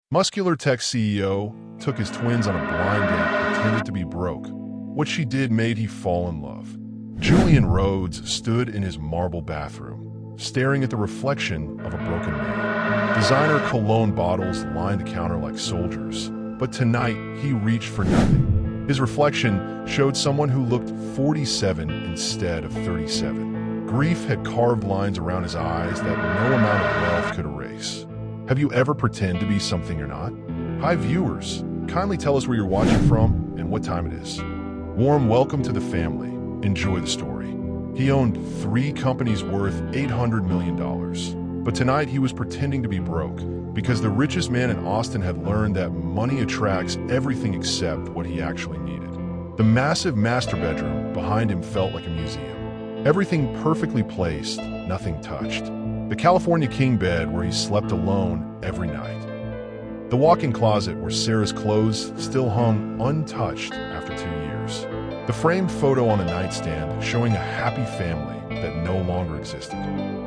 Muscular Tech CEO took his twins on a blind date, pretended to be broke. What she did made he fall in love. Julian Rhodes stood in his marble bathroom, staring at the reflection of a broken man. Designer cologne bottles lined the counter like soldiers, but tonight he reached for nothing. His reflection showed someone who looked 47 instead of 37. Grief had carved lines around his eyes that no amount of wealth could erase. Have you ever pretended to be something you're not? Hi viewers, kindly tell us where you're watching from and what time it is. Warm welcome to the family. Enjoy the story. He owned 3 companies worth $800 million. But tonight he was pretending to be broke because the richest man in Austin had learned that money attracts everything except what he actually needed. The massive master bedroom behind him felt like a museum. Everything perfectly placed, nothing touched. The California king bed where he slept alone every night. The walk-in closet where Sarah's clothes still hung untouched after 2 years. The framed photo on a nightstand showing a happy family that no longer existed.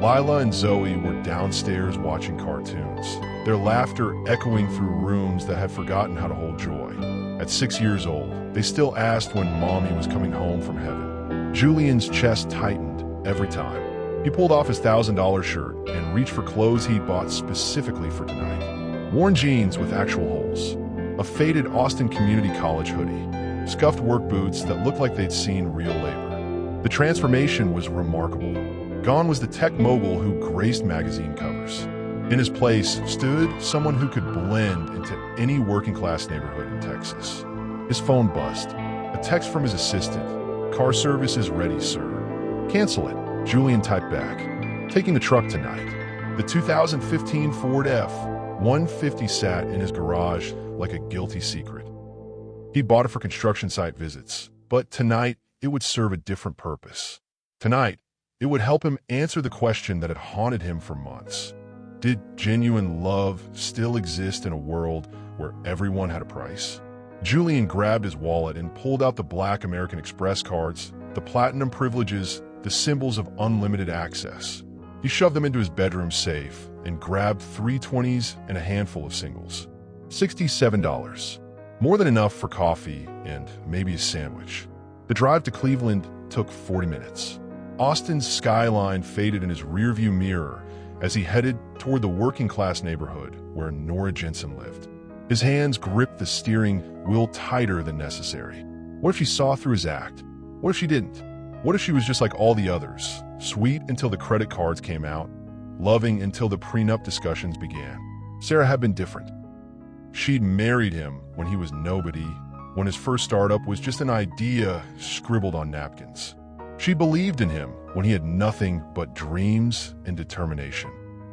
Lila and Zoe were downstairs watching cartoons, their laughter echoing through rooms that had forgotten how to hold joy. At 6 years old, they still asked when mommy was coming home from heaven. Julian's chest tightened every time. He pulled off his $1,000 shirt and reached for clothes he'd bought specifically for tonight. Worn jeans with actual holes, a faded Austin Community College hoodie, scuffed work boots that looked like they'd seen real labor. The transformation was remarkable. Gone was the tech mogul who graced magazine covers. In his place stood someone who could blend into any working-class neighborhood in Texas. His phone buzzed. A text from his assistant. "Car service is ready, sir." "Cancel it," Julian typed back. "Taking the truck tonight." The 2015 Ford F-150 sat in his garage like a guilty secret. He'd bought it for construction site visits, but tonight it would serve a different purpose. Tonight, it would help him answer the question that had haunted him for months. Did genuine love still exist in a world where everyone had a price? Julian grabbed his wallet and pulled out the black American Express cards, the platinum privileges, the symbols of unlimited access. He shoved them into his bedroom safe and grabbed 3 20s and a handful of singles. $67. More than enough for coffee and maybe a sandwich. The drive to Cleveland took 40 minutes. Austin's skyline faded in his rearview mirror as he headed toward the working-class neighborhood where Nora Jensen lived. His hands gripped the steering wheel tighter than necessary. What if she saw through his act? What if she didn't? What if she was just like all the others, sweet until the credit cards came out, loving until the prenup discussions began? Sarah had been different. She'd married him when he was nobody, when his first startup was just an idea scribbled on napkins. She believed in him when he had nothing but dreams and determination.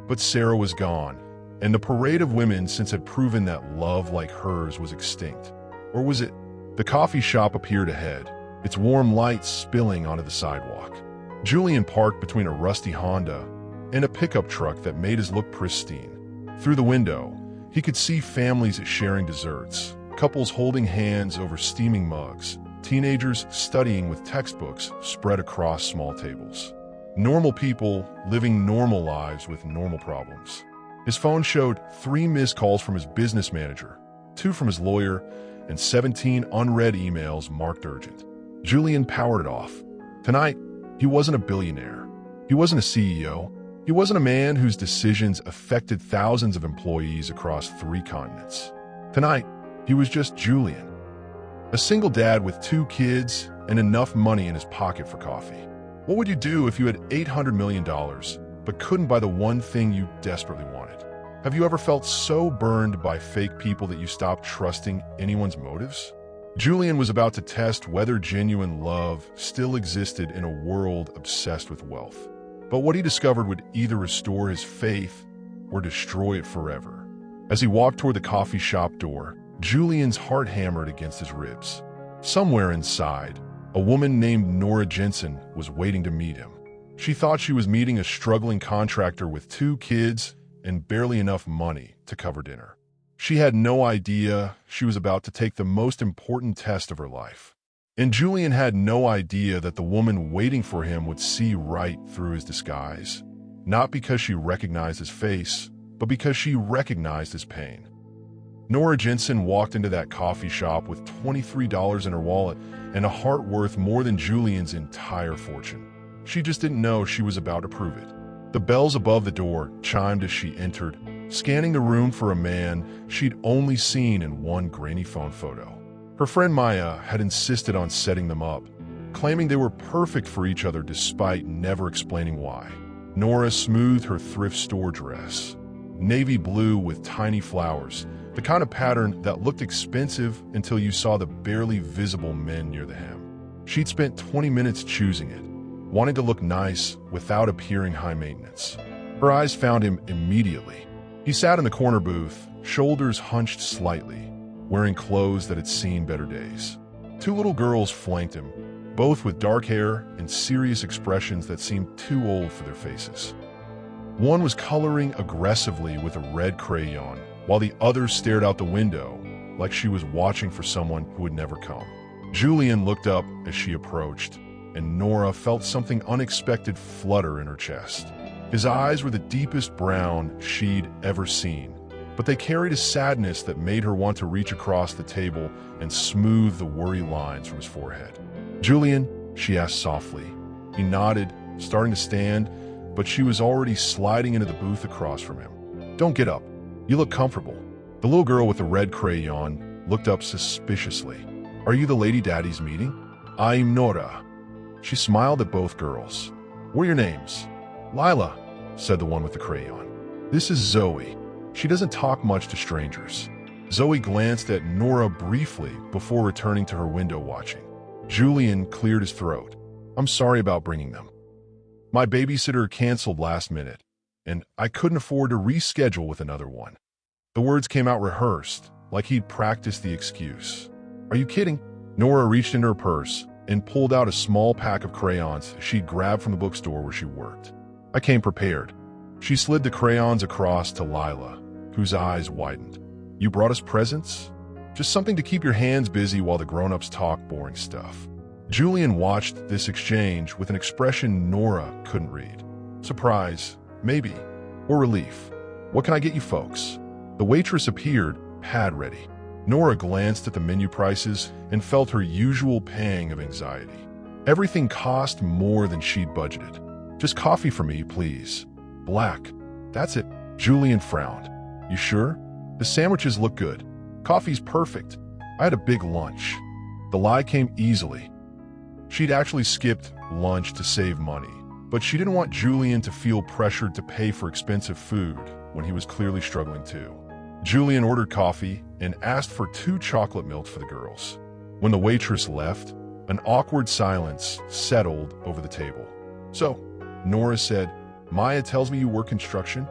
But Sarah was gone, and the parade of women since had proven that love like hers was extinct. Or was it? The coffee shop appeared ahead, its warm lights spilling onto the sidewalk. Julian parked between a rusty Honda and a pickup truck that made his look pristine. Through the window, he could see families sharing desserts, couples holding hands over steaming mugs, teenagers studying with textbooks spread across small tables. Normal people living normal lives with normal problems. His phone showed 3 missed calls from his business manager, 2 from his lawyer, and 17 unread emails marked urgent. Julian powered it off. Tonight, he wasn't a billionaire. He wasn't a CEO. He wasn't a man whose decisions affected thousands of employees across 3 continents. Tonight, he was just Julian. A single dad with 2 kids and enough money in his pocket for coffee. What would you do if you had $800 million, but couldn't buy the one thing you desperately wanted? Have you ever felt so burned by fake people that you stopped trusting anyone's motives? Julian was about to test whether genuine love still existed in a world obsessed with wealth. But what he discovered would either restore his faith or destroy it forever. As he walked toward the coffee shop door, Julian's heart hammered against his ribs. Somewhere inside, a woman named Nora Jensen was waiting to meet him. She thought she was meeting a struggling contractor with 2 kids and barely enough money to cover dinner. She had no idea she was about to take the most important test of her life. And Julian had no idea that the woman waiting for him would see right through his disguise, not because she recognized his face, but because she recognized his pain. Nora Jensen walked into that coffee shop with $23 in her wallet and a heart worth more than Julian's entire fortune. She just didn't know she was about to prove it. The bells above the door chimed as she entered, scanning the room for a man she'd only seen in one grainy phone photo. Her friend Maya had insisted on setting them up, claiming they were perfect for each other despite never explaining why. Nora smoothed her thrift store dress, navy blue with tiny flowers, the kind of pattern that looked expensive until you saw the barely visible men near the hem. She'd spent 20 minutes choosing it, wanting to look nice without appearing high maintenance. Her eyes found him immediately. He sat in the corner booth, shoulders hunched slightly, wearing clothes that had seen better days. Two little girls flanked him, both with dark hair and serious expressions that seemed too old for their faces. One was coloring aggressively with a red crayon, while the other stared out the window like she was watching for someone who would never come. Julian looked up as she approached, and Nora felt something unexpected flutter in her chest. His eyes were the deepest brown she'd ever seen, but they carried a sadness that made her want to reach across the table and smooth the worry lines from his forehead. "Julian?" she asked softly. He nodded, starting to stand, but she was already sliding into the booth across from him. "Don't get up. You look comfortable." The little girl with the red crayon looked up suspiciously. "Are you the lady daddy's meeting?" "I'm Nora." She smiled at both girls. "What are your names?" "Lila," said the one with the crayon. "This is Zoe. She doesn't talk much to strangers." Zoe glanced at Nora briefly before returning to her window watching. Julian cleared his throat. "I'm sorry about bringing them. My babysitter canceled last minute, and I couldn't afford to reschedule with another one." The words came out rehearsed, like he'd practiced the excuse. "Are you kidding?" Nora reached into her purse and pulled out a small pack of crayons she'd grabbed from the bookstore where she worked. "I came prepared." She slid the crayons across to Lila, whose eyes widened. "You brought us presents? Just something to keep your hands busy while the grown-ups talk boring stuff." Julian watched this exchange with an expression Nora couldn't read. Surprise, maybe, or relief. "What can I get you folks?" The waitress appeared, pad ready. Nora glanced at the menu prices and felt her usual pang of anxiety. Everything cost more than she'd budgeted. "Just coffee for me, please. Black. That's it." Julian frowned. "You sure? The sandwiches look good. Coffee's perfect. I had a big lunch." The lie came easily. She'd actually skipped lunch to save money, but she didn't want Julian to feel pressured to pay for expensive food when he was clearly struggling too. Julian ordered coffee and asked for 2 chocolate milks for the girls. When the waitress left, an awkward silence settled over the table. "So," Nora said, "Maya tells me you work construction?"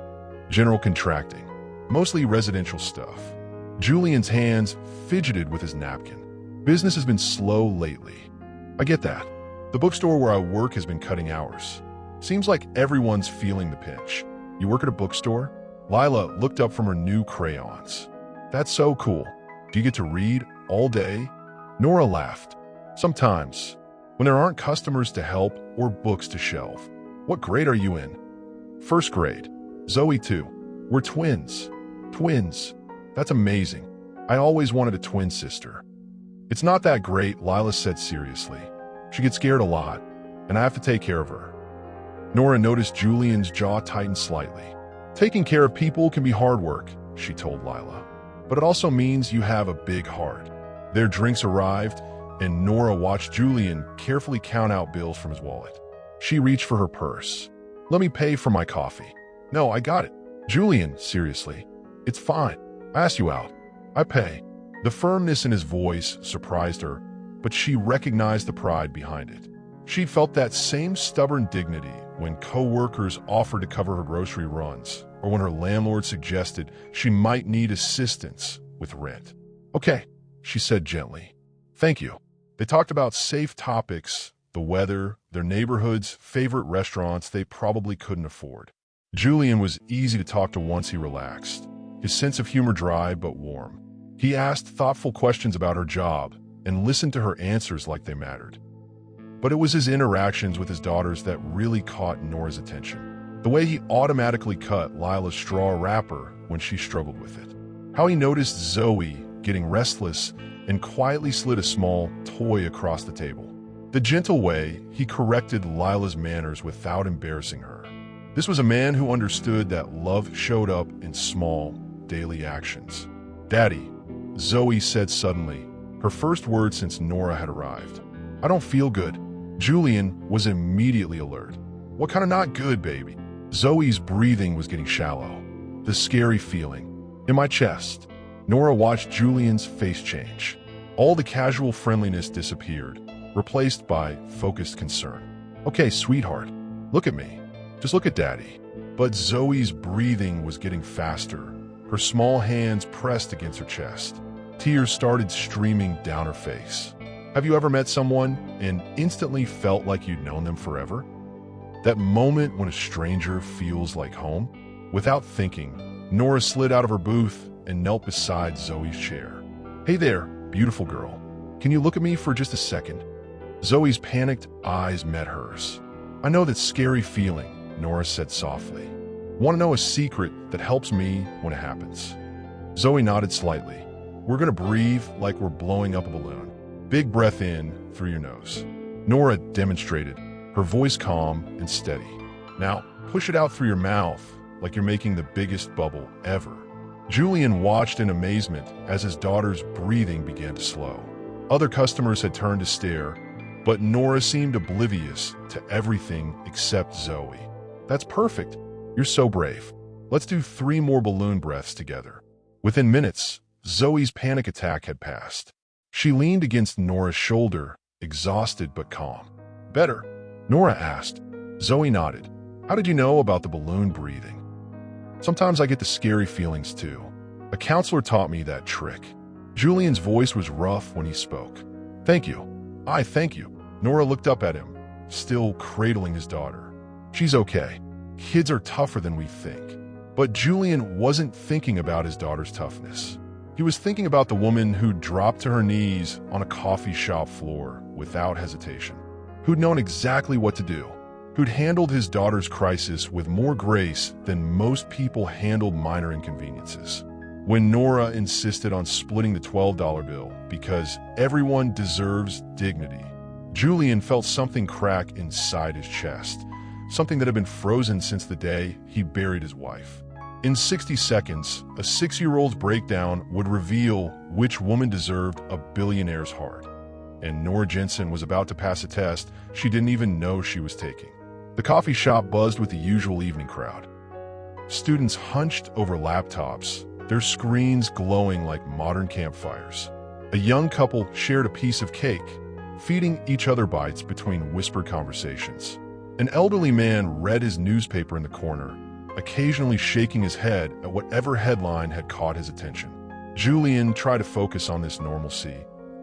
"General contracting. Mostly residential stuff." Julian's hands fidgeted with his napkin. "Business has been slow lately." "I get that. The bookstore where I work has been cutting hours. Seems like everyone's feeling the pinch." "You work at a bookstore?" Lila looked up from her new crayons. "That's so cool. Do you get to read all day?" Nora laughed. "Sometimes, when there aren't customers to help or books to shelve." "What grade are you in?" "First grade. Zoe too. We're twins." "Twins? That's amazing. I always wanted a twin sister." "It's not that great," Lila said seriously. "She gets scared a lot, and I have to take care of her." Nora noticed Julian's jaw tighten slightly. "Taking care of people can be hard work," she told Lila. "But it also means you have a big heart." Their drinks arrived, and Nora watched Julian carefully count out bills from his wallet. She reached for her purse. "Let me pay for my coffee." "No, I got it." "Julian, seriously. It's fine. I asked you out. I pay." The firmness in his voice surprised her, but she recognized the pride behind it. She'd felt that same stubborn dignity when co-workers offered to cover her grocery runs, or when her landlord suggested she might need assistance with rent. "Okay," she said gently. "Thank you." They talked about safe topics, the weather, their neighborhood's favorite restaurants they probably couldn't afford. Julian was easy to talk to once he relaxed, his sense of humor dry but warm. He asked thoughtful questions about her job and listened to her answers like they mattered. But it was his interactions with his daughters that really caught Nora's attention. The way he automatically cut Lila's straw wrapper when she struggled with it. how he noticed Zoe getting restless and quietly slid a small toy across the table. The gentle way he corrected Lila's manners without embarrassing her. This was a man who understood that love showed up in small, daily actions. "Daddy," Zoe said suddenly, her first word since Nora had arrived. "I don't feel good." Julian was immediately alert. "What kind of not good, baby?" Zoe's breathing was getting shallow. The scary feeling in my chest. Nora watched Julian's face change. All the casual friendliness disappeared, replaced by focused concern. "Okay, sweetheart, look at me. Just look at Daddy." But Zoe's breathing was getting faster. Her small hands pressed against her chest. Tears started streaming down her face. Have you ever met someone and instantly felt like you'd known them forever? That moment when a stranger feels like home? Without thinking, Nora slid out of her booth and knelt beside Zoe's chair. "Hey there, beautiful girl. Can you look at me for just a second?" Zoe's panicked eyes met hers. "I know that scary feeling," Nora said softly. "Want to know a secret that helps me when it happens?" Zoe nodded slightly. "We're going to breathe like we're blowing up a balloon. Big breath in through your nose." Nora demonstrated, her voice calm and steady. "Now, push it out through your mouth like you're making the biggest bubble ever." Julian watched in amazement as his daughter's breathing began to slow. Other customers had turned to stare, but Nora seemed oblivious to everything except Zoe. "That's perfect. You're so brave. Let's do 3 more balloon breaths together." Within minutes, Zoe's panic attack had passed. She leaned against Nora's shoulder, exhausted but calm. "Better?" Nora asked. Zoe nodded. "How did you know about the balloon breathing?" "Sometimes I get the scary feelings too. A counselor taught me that trick." Julian's voice was rough when he spoke. "Thank you. Thank you." Nora looked up at him, still cradling his daughter. "She's okay. Kids are tougher than we think." But Julian wasn't thinking about his daughter's toughness. He was thinking about the woman who'd dropped to her knees on a coffee shop floor without hesitation, who'd known exactly what to do, who'd handled his daughter's crisis with more grace than most people handled minor inconveniences. When Nora insisted on splitting the $12 bill because everyone deserves dignity, Julian felt something crack inside his chest, something that had been frozen since the day he buried his wife. In 60 seconds, a 6-year-old's breakdown would reveal which woman deserved a billionaire's heart. And Nora Jensen was about to pass a test she didn't even know she was taking. The coffee shop buzzed with the usual evening crowd. Students hunched over laptops, their screens glowing like modern campfires. A young couple shared a piece of cake, feeding each other bites between whispered conversations. An elderly man read his newspaper in the corner, occasionally shaking his head at whatever headline had caught his attention. Julian tried to focus on this normalcy,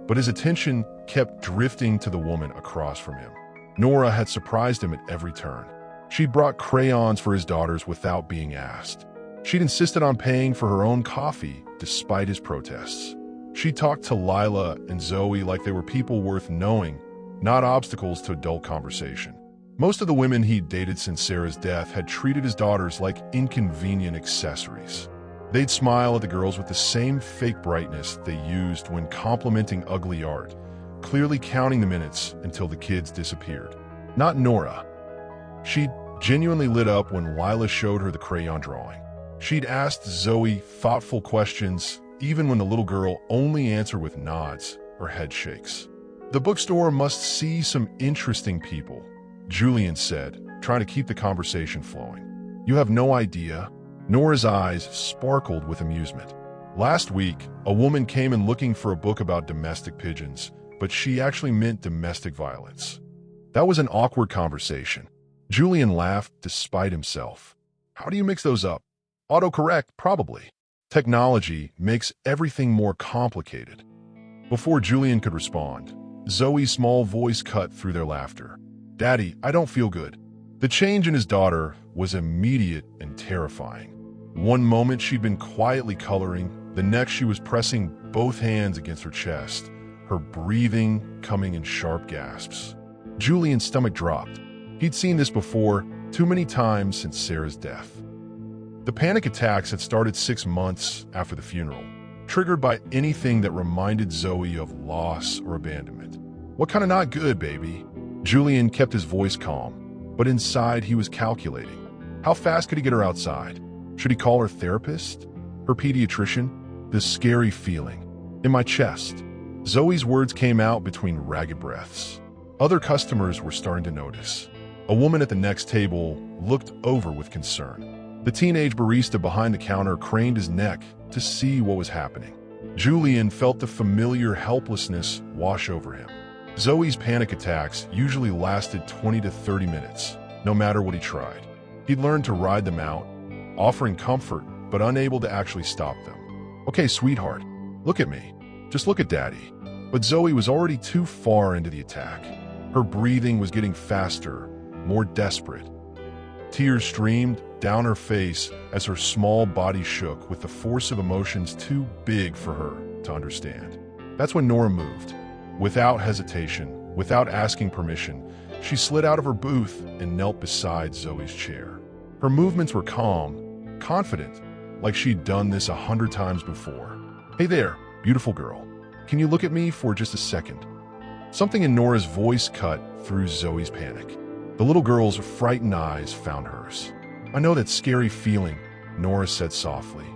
but his attention kept drifting to the woman across from him. Nora had surprised him at every turn. She'd brought crayons for his daughters without being asked. She'd insisted on paying for her own coffee despite his protests. She talked to Lila and Zoe like they were people worth knowing, not obstacles to adult conversation. Most of the women he'd dated since Sarah's death had treated his daughters like inconvenient accessories. They'd smile at the girls with the same fake brightness they used when complimenting ugly art, clearly counting the minutes until the kids disappeared. Not Nora. She'd genuinely lit up when Lila showed her the crayon drawing. She'd asked Zoe thoughtful questions, even when the little girl only answered with nods or head shakes. "The bookstore must see some interesting people," Julian said, trying to keep the conversation flowing. "You have no idea." Nora's eyes sparkled with amusement. "Last week, a woman came in looking for a book about domestic pigeons, but she actually meant domestic violence." That was an awkward conversation. Julian laughed despite himself. "How do you mix those up?" "Autocorrect, probably. Technology makes everything more complicated." Before Julian could respond, Zoe's small voice cut through their laughter. "Daddy, I don't feel good." The change in his daughter was immediate and terrifying. One moment she'd been quietly coloring, the next she was pressing both hands against her chest, her breathing coming in sharp gasps. Julian's stomach dropped. He'd seen this before, too many times since Sarah's death. The panic attacks had started 6 months after the funeral, triggered by anything that reminded Zoe of loss or abandonment. What kind of not good, baby? Julian kept his voice calm, but inside he was calculating. How fast could he get her outside? Should he call her therapist? Her pediatrician? This scary feeling in my chest. Zoe's words came out between ragged breaths. Other customers were starting to notice. A woman at the next table looked over with concern. The teenage barista behind the counter craned his neck to see what was happening. Julian felt the familiar helplessness wash over him. Zoe's panic attacks usually lasted 20 to 30 minutes, no matter what he tried. He'd learned to ride them out, offering comfort but unable to actually stop them. Okay, sweetheart, look at me. Just look at Daddy. But Zoe was already too far into the attack. Her breathing was getting faster, more desperate. Tears streamed down her face as her small body shook with the force of emotions too big for her to understand. That's when Nora moved. Without hesitation, without asking permission, she slid out of her booth and knelt beside Zoe's chair. Her movements were calm, confident, like she'd done this 100 times before. Hey there, beautiful girl. Can you look at me for just a second? Something in Nora's voice cut through Zoe's panic. The little girl's frightened eyes found hers. I know that scary feeling, Nora said softly.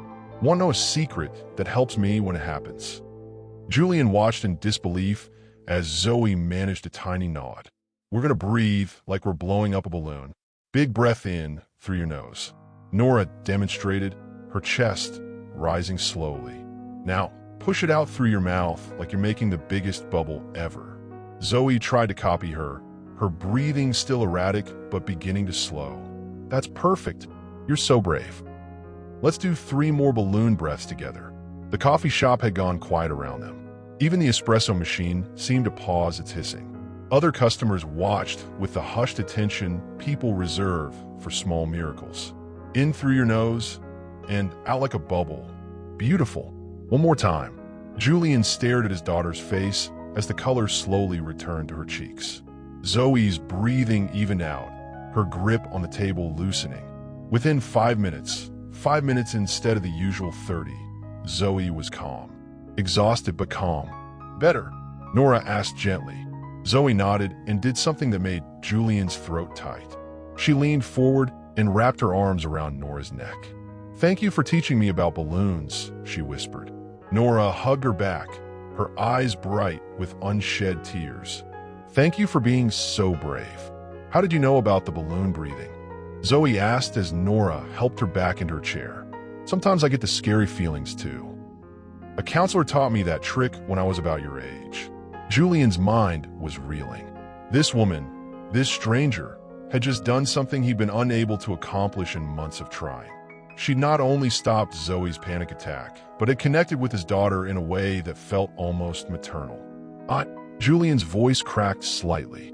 Want to know a secret that helps me when it happens? Julian watched in disbelief as Zoe managed a tiny nod. We're going to breathe like we're blowing up a balloon. Big breath in through your nose. Nora demonstrated, her chest rising slowly. Now, push it out through your mouth like you're making the biggest bubble ever. Zoe tried to copy her breathing still erratic but beginning to slow. That's perfect. You're so brave. Let's do 3 more balloon breaths together. The coffee shop had gone quiet around them. Even the espresso machine seemed to pause its hissing. Other customers watched with the hushed attention people reserve for small miracles. In through your nose and out like a bubble. Beautiful. One more time. Julian stared at his daughter's face as the color slowly returned to her cheeks. Zoe's breathing evened out, her grip on the table loosening. Within 5 minutes, 5 minutes instead of the usual 30, Zoe was calm. Exhausted but calm. Better? Nora asked gently. Zoe nodded and did something that made Julian's throat tight. She leaned forward and wrapped her arms around Nora's neck. Thank you for teaching me about balloons, she whispered. Nora hugged her back, her eyes bright with unshed tears. Thank you for being so brave. How did you know about the balloon breathing? Zoe asked as Nora helped her back into her chair. Sometimes I get the scary feelings too. A counselor taught me that trick when I was about your age. Julian's mind was reeling. This woman, this stranger, had just done something he'd been unable to accomplish in months of trying. She'd not only stopped Zoe's panic attack, but had connected with his daughter in a way that felt almost maternal. Julian's voice cracked slightly.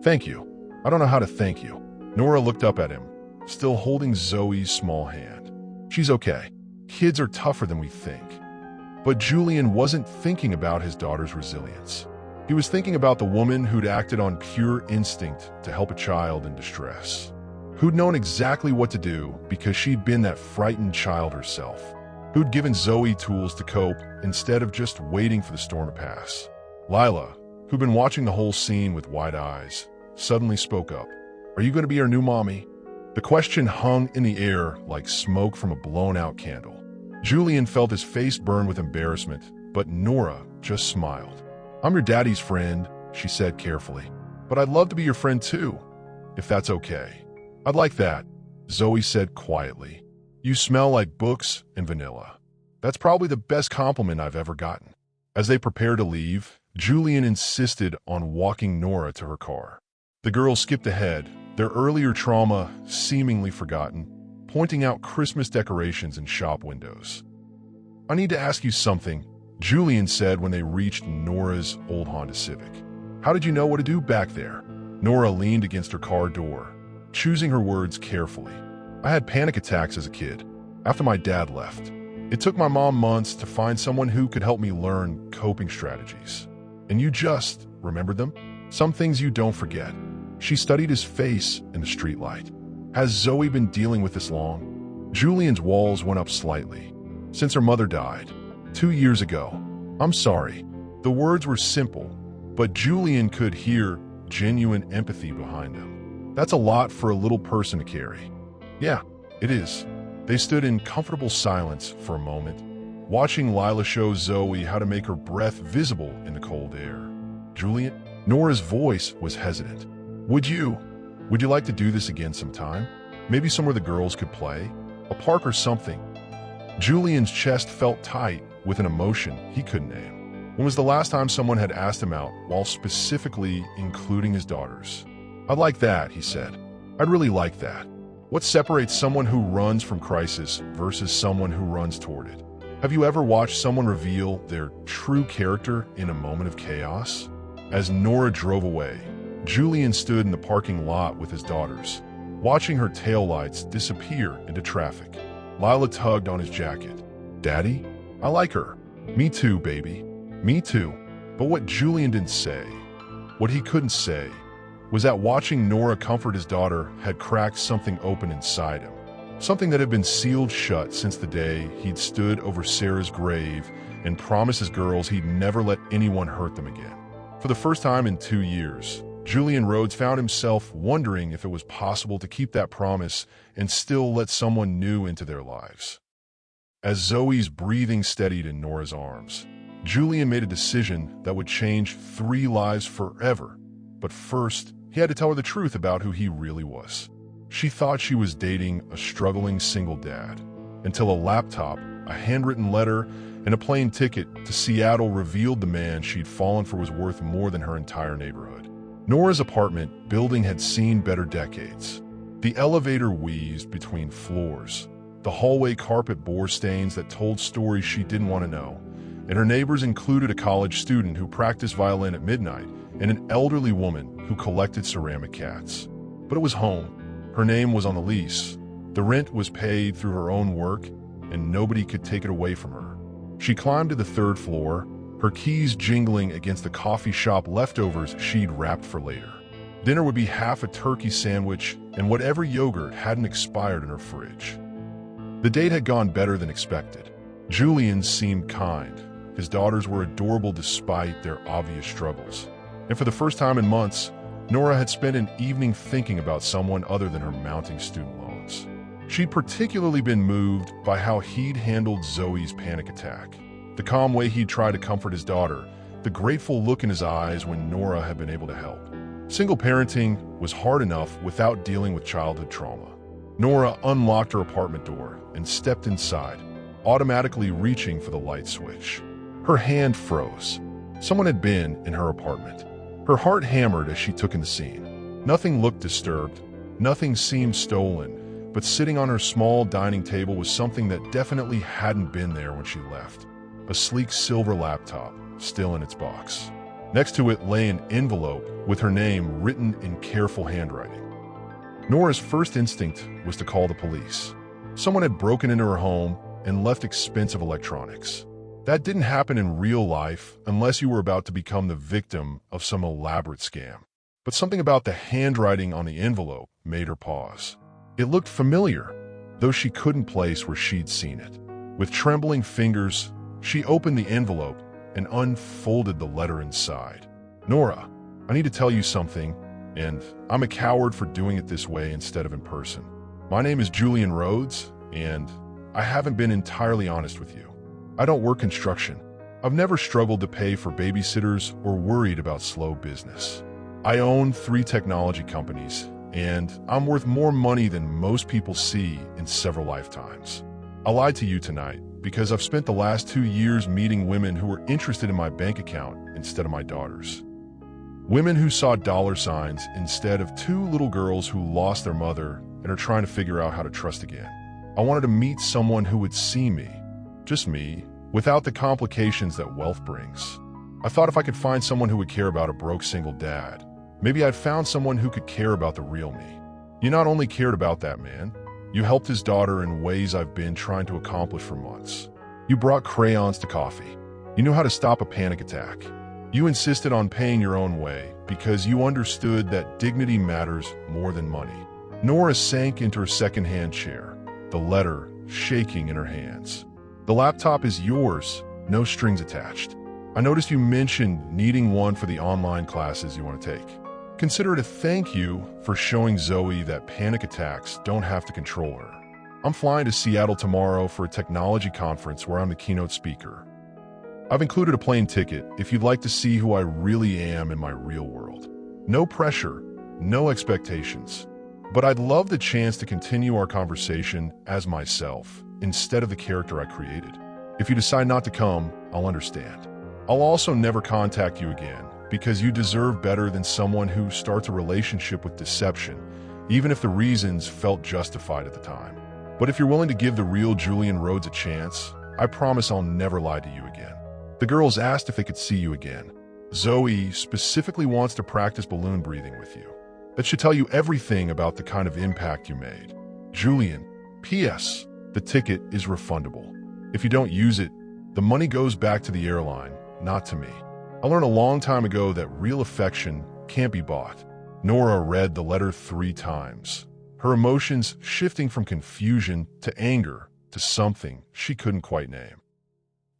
Thank you. I don't know how to thank you. Nora looked up at him, still holding Zoe's small hand. She's okay. Kids are tougher than we think. But Julian wasn't thinking about his daughter's resilience. He was thinking about the woman who'd acted on pure instinct to help a child in distress, who'd known exactly what to do because she'd been that frightened child herself, who'd given Zoe tools to cope instead of just waiting for the storm to pass. Lila, who'd been watching the whole scene with wide eyes, suddenly spoke up. Are you going to be our new mommy? The question hung in the air like smoke from a blown-out candle. Julian felt his face burn with embarrassment, but Nora just smiled. I'm your daddy's friend, she said carefully. But I'd love to be your friend too, if that's okay. I'd like that, Zoe said quietly. You smell like books and vanilla. That's probably the best compliment I've ever gotten. As they prepared to leave, Julian insisted on walking Nora to her car. The girls skipped ahead, their earlier trauma seemingly forgotten, pointing out Christmas decorations in shop windows. I need to ask you something, Julian said when they reached Nora's old Honda Civic. How did you know what to do back there? Nora leaned against her car door, choosing her words carefully. I had panic attacks as a kid, after my dad left. It took my mom months to find someone who could help me learn coping strategies. And you just remembered them? Some things you don't forget. She studied his face in the streetlight. Has Zoe been dealing with this long? Julian's walls went up slightly. Since her mother died 2 years ago. I'm sorry. The words were simple, but Julian could hear genuine empathy behind them. That's a lot for a little person to carry. Yeah, it is. They stood in comfortable silence for a moment, watching Lila show Zoe how to make her breath visible in the cold air. Julian? Nora's voice was hesitant. Would you like to do this again sometime? Maybe somewhere the girls could play? A park or something? Julian's chest felt tight with an emotion he couldn't name. When was the last time someone had asked him out while specifically including his daughters? I'd like that, he said. I'd really like that. What separates someone who runs from crisis versus someone who runs toward it? Have you ever watched someone reveal their true character in a moment of chaos? As Nora drove away, Julian stood in the parking lot with his daughters, watching her taillights disappear into traffic. Lila tugged on his jacket. Daddy? I like her. Me too, baby. Me too. But what Julian didn't say, what he couldn't say, was that watching Nora comfort his daughter had cracked something open inside him. Something that had been sealed shut since the day he'd stood over Sarah's grave and promised his girls he'd never let anyone hurt them again. For the first time in 2 years, Julian Rhodes found himself wondering if it was possible to keep that promise and still let someone new into their lives. As Zoe's breathing steadied in Nora's arms, Julian made a decision that would change 3 lives forever. But first, he had to tell her the truth about who he really was. She thought she was dating a struggling single dad, until a laptop, a handwritten letter, and a plane ticket to Seattle revealed the man she'd fallen for was worth more than her entire neighborhood. Nora's apartment building had seen better decades. The elevator wheezed between floors. The hallway carpet bore stains that told stories she didn't want to know, and her neighbors included a college student who practiced violin at midnight and an elderly woman who collected ceramic cats. But it was home. Her name was on the lease. The rent was paid through her own work, and nobody could take it away from her. She climbed to the 3rd floor, her keys jingling against the coffee shop leftovers she'd wrapped for later. Dinner would be half a turkey sandwich and whatever yogurt hadn't expired in her fridge. The date had gone better than expected. Julian seemed kind. His daughters were adorable despite their obvious struggles. And for the first time in months, Nora had spent an evening thinking about someone other than her mounting student loans. She'd particularly been moved by how he'd handled Zoe's panic attack. The calm way he'd tried to comfort his daughter, the grateful look in his eyes when Nora had been able to help. Single parenting was hard enough without dealing with childhood trauma. Nora unlocked her apartment door and stepped inside, automatically reaching for the light switch. Her hand froze. Someone had been in her apartment. Her heart hammered as she took in the scene. Nothing looked disturbed, nothing seemed stolen, but sitting on her small dining table was something that definitely hadn't been there when she left. A sleek silver laptop, still in its box. Next to it lay an envelope with her name written in careful handwriting. Nora's first instinct was to call the police. Someone had broken into her home and left expensive electronics. That didn't happen in real life unless you were about to become the victim of some elaborate scam. But something about the handwriting on the envelope made her pause. It looked familiar, though she couldn't place where she'd seen it. With trembling fingers, she opened the envelope and unfolded the letter inside. Nora, I need to tell you something, and I'm a coward for doing it this way instead of in person. My name is Julian Rhodes, and I haven't been entirely honest with you. I don't work construction. I've never struggled to pay for babysitters or worried about slow business. I own 3 technology companies, and I'm worth more money than most people see in several lifetimes. I lied to you tonight because I've spent the last 2 years meeting women who were interested in my bank account instead of my daughters. Women who saw dollar signs instead of 2 little girls who lost their mother and are trying to figure out how to trust again. I wanted to meet someone who would see me, just me, without the complications that wealth brings. I thought if I could find someone who would care about a broke single dad, maybe I'd found someone who could care about the real me. You not only cared about that man, you helped his daughter in ways I've been trying to accomplish for months. You brought crayons to coffee. You knew how to stop a panic attack. You insisted on paying your own way because you understood that dignity matters more than money. Nora sank into her second-hand chair. the letter shaking in her hands. "The laptop is yours, no strings attached. I noticed you mentioned needing one for the online classes you want to take. Consider it a thank you for showing Zoe that panic attacks don't have to control her. I'm flying to Seattle tomorrow for a technology conference where I'm the keynote speaker. I've included a plane ticket if you'd like to see who I really am in my real world. No pressure, no expectations. But I'd love the chance to continue our conversation as myself instead of the character I created. If you decide not to come, I'll understand. I'll also never contact you again because you deserve better than someone who starts a relationship with deception, even if the reasons felt justified at the time. But if you're willing to give the real Julian Rhodes a chance, I promise I'll never lie to you again." The girls asked if they could see you again. "Zoe specifically wants to practice balloon breathing with you. That should tell you everything about the kind of impact you made. Julian, P.S. The ticket is refundable. If you don't use it, the money goes back to the airline, not to me. I learned a long time ago that real affection can't be bought." Nora read the letter 3 times, her emotions shifting from confusion to anger to something she couldn't quite name.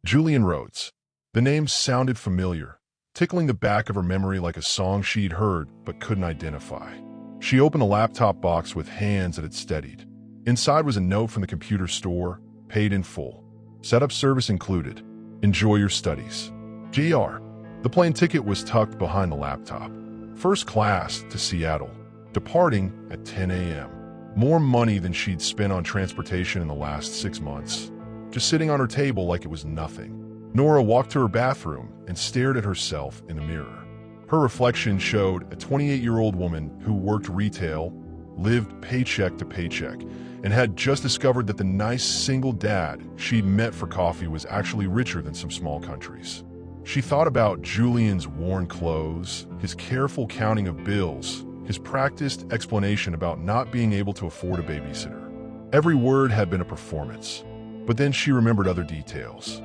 Julian Rhodes. The name sounded familiar, tickling the back of her memory like a song she'd heard but couldn't identify. She opened the laptop box with hands that had steadied. Inside was a note from the computer store, paid in full. Setup service included. Enjoy your studies. Jr. The plane ticket was tucked behind the laptop. First class to Seattle, departing at 10 a.m. More money than she'd spent on transportation in the last 6 months, just sitting on her table like it was nothing. Nora walked to her bathroom and stared at herself in the mirror. Her reflection showed a 28-year-old woman who worked retail, lived paycheck to paycheck, and had just discovered that the nice single dad she'd met for coffee was actually richer than some small countries. She thought about Julian's worn clothes, his careful counting of bills, his practiced explanation about not being able to afford a babysitter. Every word had been a performance, but then she remembered other details.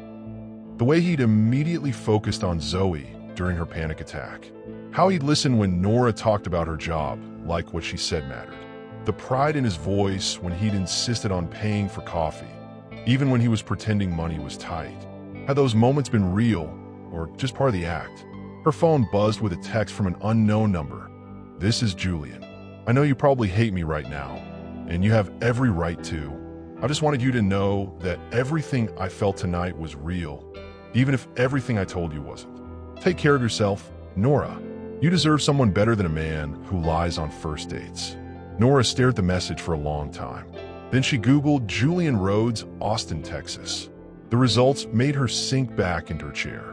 The way he'd immediately focused on Zoe during her panic attack. How he'd listened when Nora talked about her job, like what she said mattered. The pride in his voice when he'd insisted on paying for coffee, even when he was pretending money was tight. Had those moments been real, or just part of the act? Her phone buzzed with a text from an unknown number. "This is Julian. I know you probably hate me right now, and you have every right to. I just wanted you to know that everything I felt tonight was real, even if everything I told you wasn't. Take care of yourself, Nora. You deserve someone better than a man who lies on first dates." Nora stared at the message for a long time. Then she Googled Julian Rhodes, Austin, Texas. The results made her sink back into her chair.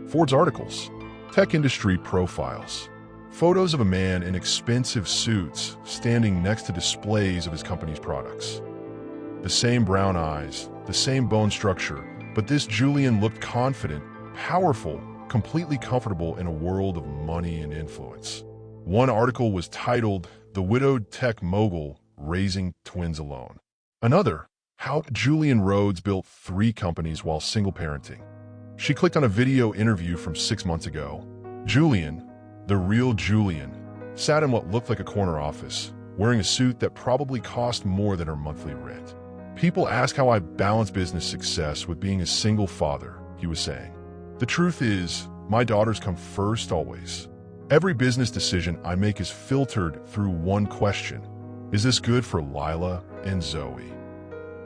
Forbes articles, tech industry profiles, photos of a man in expensive suits standing next to displays of his company's products. The same brown eyes, the same bone structure, but this Julian looked confident, powerful, completely comfortable in a world of money and influence. One article was titled, "The Widowed Tech Mogul Raising Twins Alone." Another, "How Julian Rhodes Built 3 Companies While Single Parenting." She clicked on a video interview from 6 months ago. Julian, the real Julian, sat in what looked like a corner office, wearing a suit that probably cost more than her monthly rent. "People ask how I balance business success with being a single father," he was saying. "The truth is, my daughters come first always. Every business decision I make is filtered through one question. Is this good for Lila and Zoe?"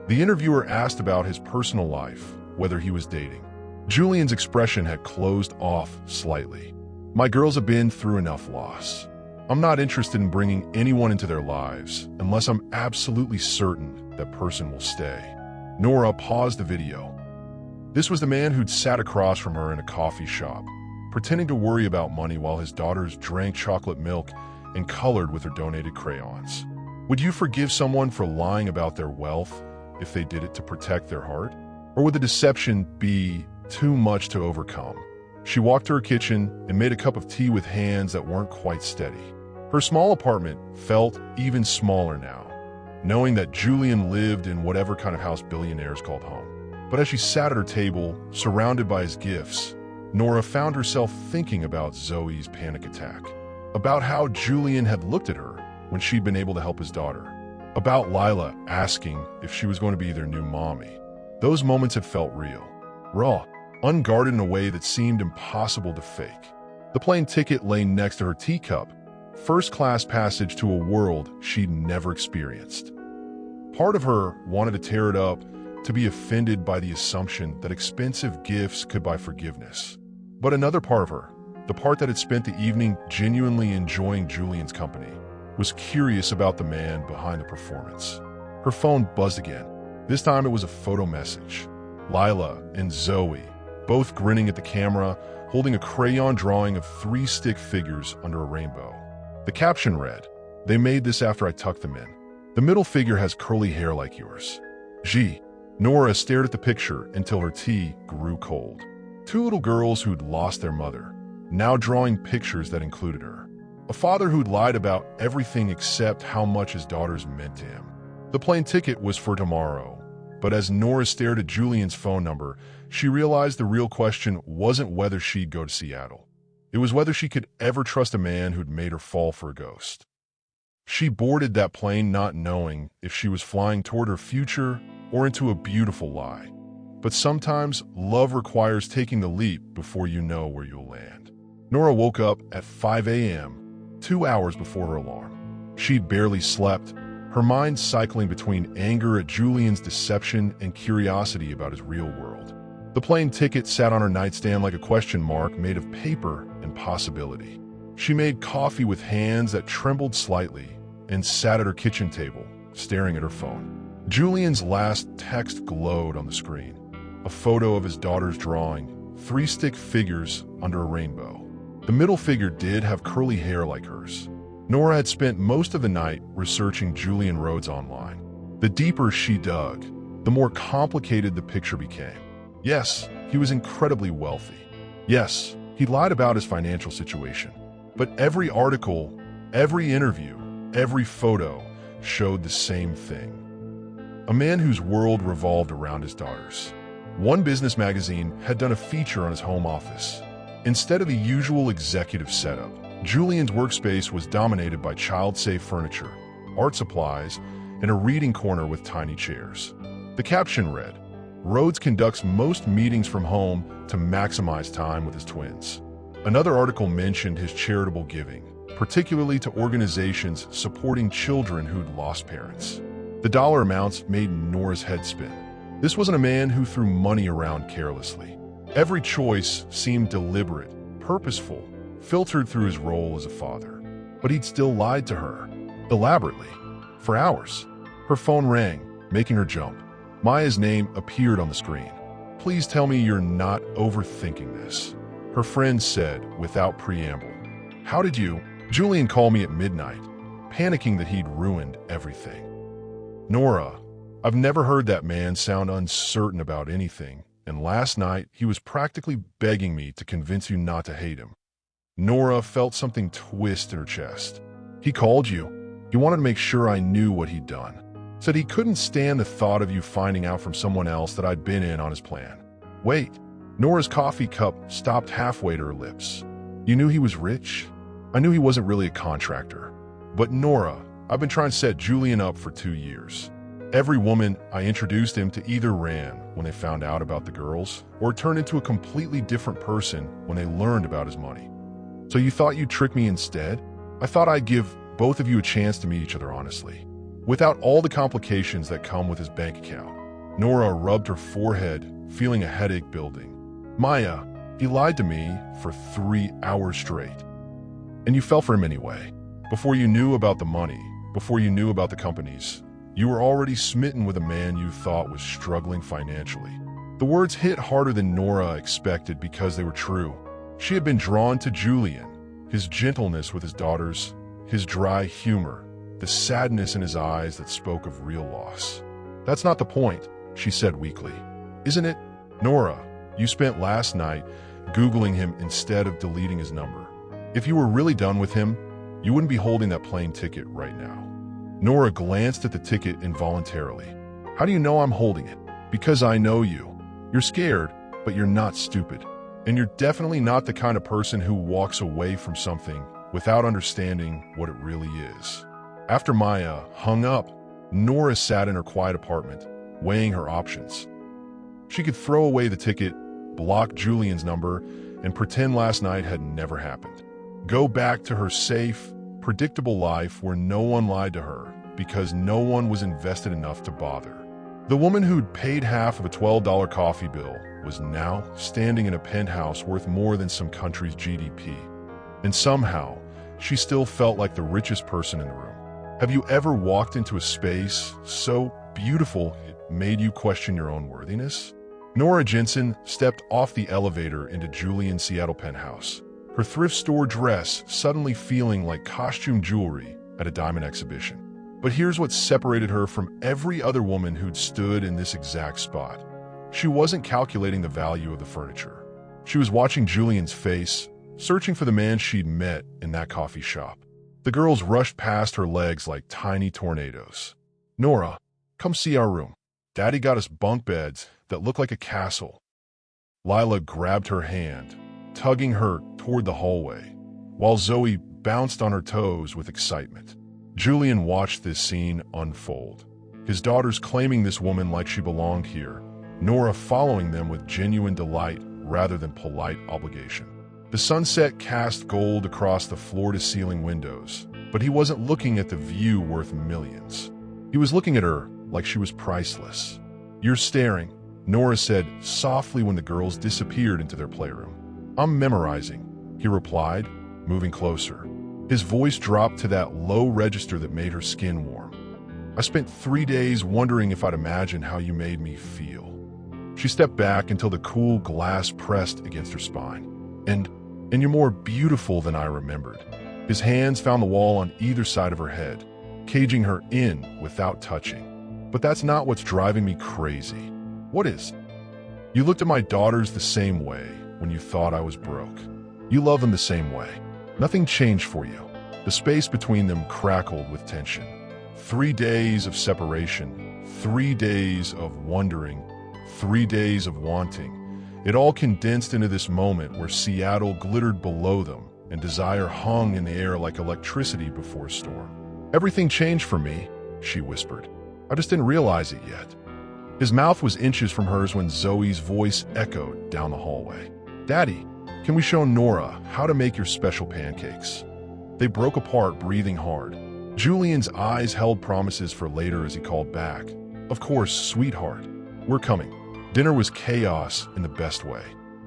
The interviewer asked about his personal life, whether he was dating. Julian's expression had closed off slightly. "My girls have been through enough loss. I'm not interested in bringing anyone into their lives unless I'm absolutely certain that person will stay." Nora paused the video. This was the man who'd sat across from her in a coffee shop, pretending to worry about money while his daughters drank chocolate milk and colored with their donated crayons. Would you forgive someone for lying about their wealth if they did it to protect their heart? Or would the deception be too much to overcome? She walked to her kitchen and made a cup of tea with hands that weren't quite steady. Her small apartment felt even smaller now, knowing that Julian lived in whatever kind of house billionaires called home. But as she sat at her table, surrounded by his gifts, Nora found herself thinking about Zoe's panic attack, about how Julian had looked at her when she'd been able to help his daughter, about Lila asking if she was going to be their new mommy. Those moments had felt real, raw, unguarded in a way that seemed impossible to fake. The plane ticket lay next to her teacup, first-class passage to a world she'd never experienced. Part of her wanted to tear it up, to be offended by the assumption that expensive gifts could buy forgiveness. But another part of her, the part that had spent the evening genuinely enjoying Julian's company, was curious about the man behind the performance. Her phone buzzed again. This time it was a photo message. Lila and Zoe, both grinning at the camera, holding a crayon drawing of 3 stick figures under a rainbow. The caption read, "They made this after I tucked them in. The middle figure has curly hair like yours." Gee. Nora stared at the picture until her tea grew cold. 2 little girls who'd lost their mother, now drawing pictures that included her. A father who'd lied about everything except how much his daughters meant to him. The plane ticket was for tomorrow, but as Nora stared at Julian's phone number, she realized the real question wasn't whether she'd go to Seattle. It was whether she could ever trust a man who'd made her fall for a ghost. She boarded that plane not knowing if she was flying toward her future or into a beautiful lie. But sometimes love requires taking the leap before you know where you'll land. Nora woke up at 5 a.m., 2 hours before her alarm. She'd barely slept, her mind cycling between anger at Julian's deception and curiosity about his real world. The plane ticket sat on her nightstand like a question mark made of paper and possibility. She made coffee with hands that trembled slightly and sat at her kitchen table, staring at her phone. Julian's last text glowed on the screen. A photo of his daughter's drawing, 3 stick figures under a rainbow. The middle figure did have curly hair like hers. Nora had spent most of the night researching Julian Rhodes online. The deeper she dug, the more complicated the picture became. Yes, he was incredibly wealthy. Yes, he lied about his financial situation. But every article, every interview, every photo showed the same thing. A man whose world revolved around his daughters. One business magazine had done a feature on his home office. Instead of the usual executive setup, Julian's workspace was dominated by child-safe furniture, art supplies, and a reading corner with tiny chairs. The caption read, "Rhodes conducts most meetings from home to maximize time with his twins." Another article mentioned his charitable giving, particularly to organizations supporting children who'd lost parents. The dollar amounts made Nora's head spin. This wasn't a man who threw money around carelessly. Every choice seemed deliberate, purposeful, filtered through his role as a father. But he'd still lied to her, elaborately, for hours. Her phone rang, making her jump. Maya's name appeared on the screen. "Please tell me you're not overthinking this," her friend said without preamble. "How did you?" Julian called me at midnight, panicking that he'd ruined everything. "Nora, I've never heard that man sound uncertain about anything, and last night he was practically begging me to convince you not to hate him." Nora felt something twist in her chest. "He called you. He wanted to make sure I knew what he'd done. Said he couldn't stand the thought of you finding out from someone else that I'd been in on his plan." "Wait." Nora's coffee cup stopped halfway to her lips. "You knew he was rich?" "I knew he wasn't really a contractor. But Nora, I've been trying to set Julian up for 2 years. Every woman I introduced him to either ran when they found out about the girls or turned into a completely different person when they learned about his money. So you thought you'd trick me instead? I thought I'd give both of you a chance to meet each other honestly, without all the complications that come with his bank account." Nora rubbed her forehead, feeling a headache building. "Maya, he lied to me for 3 hours straight. And you fell for him anyway. Before you knew about the money, before you knew about the companies, you were already smitten with a man you thought was struggling financially." The words hit harder than Nora expected because they were true. She had been drawn to Julian, his gentleness with his daughters, his dry humor, the sadness in his eyes that spoke of real loss. "That's not the point," she said weakly. "Isn't it? Nora, you spent last night Googling him instead of deleting his number. If you were really done with him, you wouldn't be holding that plane ticket right now." Nora glanced at the ticket involuntarily. "How do you know I'm holding it?" "Because I know you. You're scared, but you're not stupid. And you're definitely not the kind of person who walks away from something without understanding what it really is." After Maya hung up, Nora sat in her quiet apartment, weighing her options. She could throw away the ticket, block Julian's number, and pretend last night had never happened. Go back to her safe, predictable life where no one lied to her because no one was invested enough to bother. The woman who'd paid half of a $12 coffee bill was now standing in a penthouse worth more than some country's GDP. And somehow, she still felt like the richest person in the room. Have you ever walked into a space so beautiful it made you question your own worthiness? Nora Jensen stepped off the elevator into Julian's Seattle penthouse, her thrift store dress suddenly feeling like costume jewelry at a diamond exhibition. But here's what separated her from every other woman who'd stood in this exact spot. She wasn't calculating the value of the furniture. She was watching Julian's face, searching for the man she'd met in that coffee shop. The girls rushed past her legs like tiny tornadoes. "Nora, come see our room. Daddy got us bunk beds that look like a castle." Lila grabbed her hand, tugging her toward the hallway, while Zoe bounced on her toes with excitement. Julian watched this scene unfold, his daughters claiming this woman like she belonged here, Nora following them with genuine delight rather than polite obligation. The sunset cast gold across the floor-to-ceiling windows, but he wasn't looking at the view worth millions. He was looking at her like she was priceless. "You're staring," Nora said softly when the girls disappeared into their playroom. "I'm memorizing," he replied, moving closer. His voice dropped to that low register that made her skin warm. "I spent 3 days wondering if I'd imagine how you made me feel." She stepped back until the cool glass pressed against her spine. And you're more beautiful than I remembered." His hands found the wall on either side of her head, caging her in without touching. "But that's not what's driving me crazy." "What is?" "You looked at my daughters the same way when you thought I was broke. You love them the same way. Nothing changed for you." The space between them crackled with tension. 3 days of separation, 3 days of wondering, 3 days of wanting. It all condensed into this moment where Seattle glittered below them and desire hung in the air like electricity before a storm. "Everything changed for me," she whispered. "I just didn't realize it yet." His mouth was inches from hers when Zoe's voice echoed down the hallway. "Daddy, can we show Nora how to make your special pancakes?" They broke apart, breathing hard. Julian's eyes held promises for later as he called back. "Of course, sweetheart. We're coming." Dinner was chaos in the best way.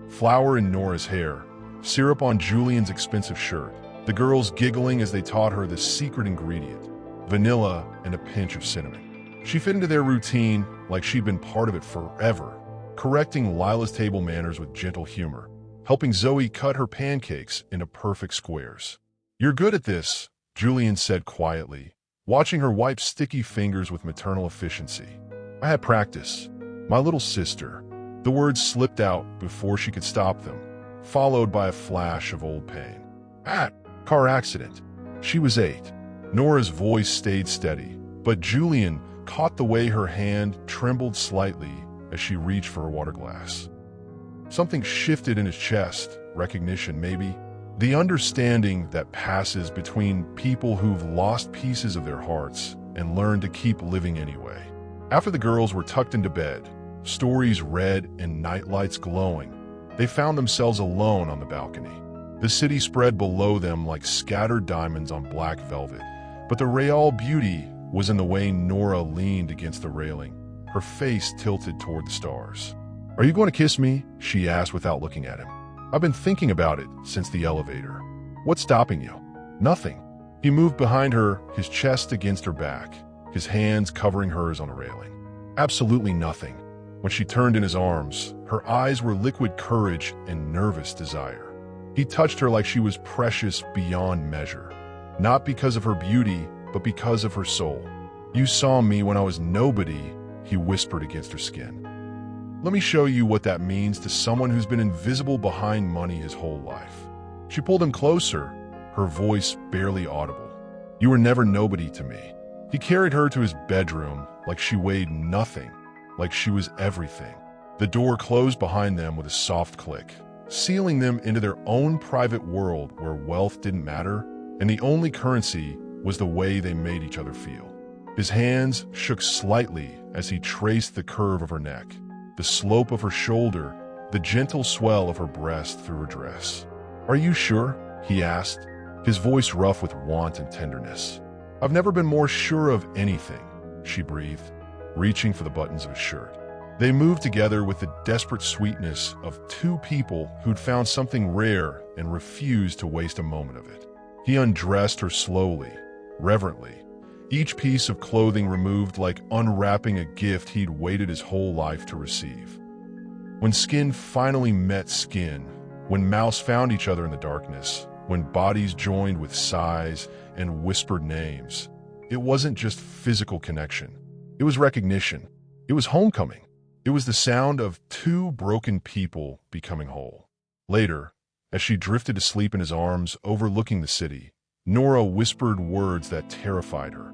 Flour in Nora's hair, syrup on Julian's expensive shirt, the girls giggling as they taught her the secret ingredient, vanilla and a pinch of cinnamon. She fit into their routine like she'd been part of it forever, correcting Lila's table manners with gentle humor, helping Zoe cut her pancakes into perfect squares. "You're good at this," Julian said quietly, watching her wipe sticky fingers with maternal efficiency. "I had practice. My little sister." The words slipped out before she could stop them, followed by a flash of old pain. Car accident. She was 8. Nora's voice stayed steady, but Julian caught the way her hand trembled slightly as she reached for her water glass. Something shifted in his chest, recognition maybe, the understanding that passes between people who've lost pieces of their hearts and learned to keep living anyway. After the girls were tucked into bed, stories read and nightlights glowing, they found themselves alone on the balcony. The city spread below them like scattered diamonds on black velvet, but the real beauty was in the way Nora leaned against the railing, her face tilted toward the stars. "Are you going to kiss me?" she asked without looking at him. "I've been thinking about it since the elevator." "What's stopping you?" "Nothing." He moved behind her, his chest against her back, his hands covering hers on the railing. "Absolutely nothing." When she turned in his arms, her eyes were liquid courage and nervous desire. He touched her like she was precious beyond measure, not because of her beauty, but because of her soul. "You saw me when I was nobody," he whispered against her skin. "Let me show you what that means to someone who's been invisible behind money his whole life." She pulled him closer, her voice barely audible. "You were never nobody to me." He carried her to his bedroom like she weighed nothing, like she was everything. The door closed behind them with a soft click, sealing them into their own private world where wealth didn't matter, and the only currency was the way they made each other feel. His hands shook slightly as he traced the curve of her neck, the slope of her shoulder, the gentle swell of her breast through her dress. "Are you sure?" he asked, his voice rough with want and tenderness. "I've never been more sure of anything," she breathed, reaching for the buttons of his shirt. They moved together with the desperate sweetness of two people who'd found something rare and refused to waste a moment of it. He undressed her slowly, reverently, each piece of clothing removed like unwrapping a gift he'd waited his whole life to receive. When skin finally met skin, when mouths found each other in the darkness, when bodies joined with sighs and whispered names, it wasn't just physical connection. It was recognition. It was homecoming. It was the sound of two broken people becoming whole. Later, as she drifted to sleep in his arms overlooking the city, Nora whispered words that terrified her.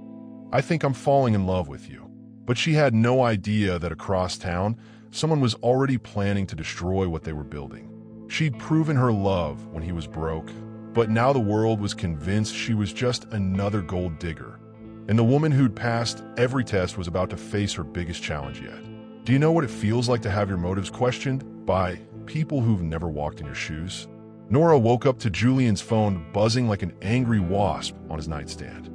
"I think I'm falling in love with you." But she had no idea that across town, someone was already planning to destroy what they were building. She'd proven her love when he was broke, but now the world was convinced she was just another gold digger. And the woman who'd passed every test was about to face her biggest challenge yet. Do you know what it feels like to have your motives questioned by people who've never walked in your shoes? Nora woke up to Julian's phone buzzing like an angry wasp on his nightstand.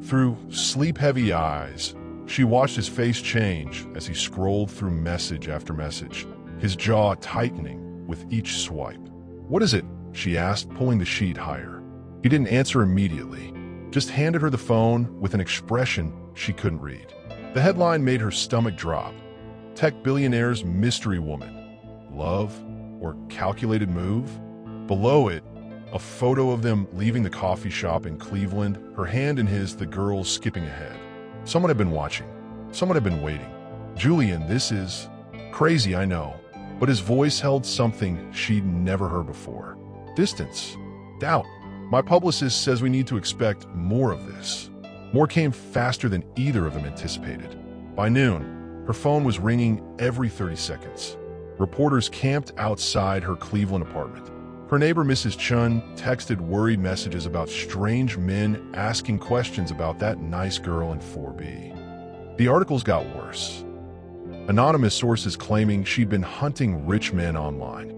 Through sleep-heavy eyes, she watched his face change as he scrolled through message after message, his jaw tightening with each swipe. "What is it?" she asked, pulling the sheet higher. He didn't answer immediately, just handed her the phone with an expression she couldn't read. The headline made her stomach drop. Tech billionaire's mystery woman. Love or calculated move? Below it, a photo of them leaving the coffee shop in Cleveland, her hand in his, the girl skipping ahead. Someone had been watching. Someone had been waiting. "Julian, this is crazy, I know." But his voice held something she'd never heard before. Distance. Doubt. "My publicist says we need to expect more of this." More came faster than either of them anticipated. By noon, her phone was ringing every 30 seconds. Reporters camped outside her Cleveland apartment. Her neighbor, Mrs. Chun, texted worried messages about strange men asking questions about that nice girl in 4B. The articles got worse. Anonymous sources claiming she'd been hunting rich men online.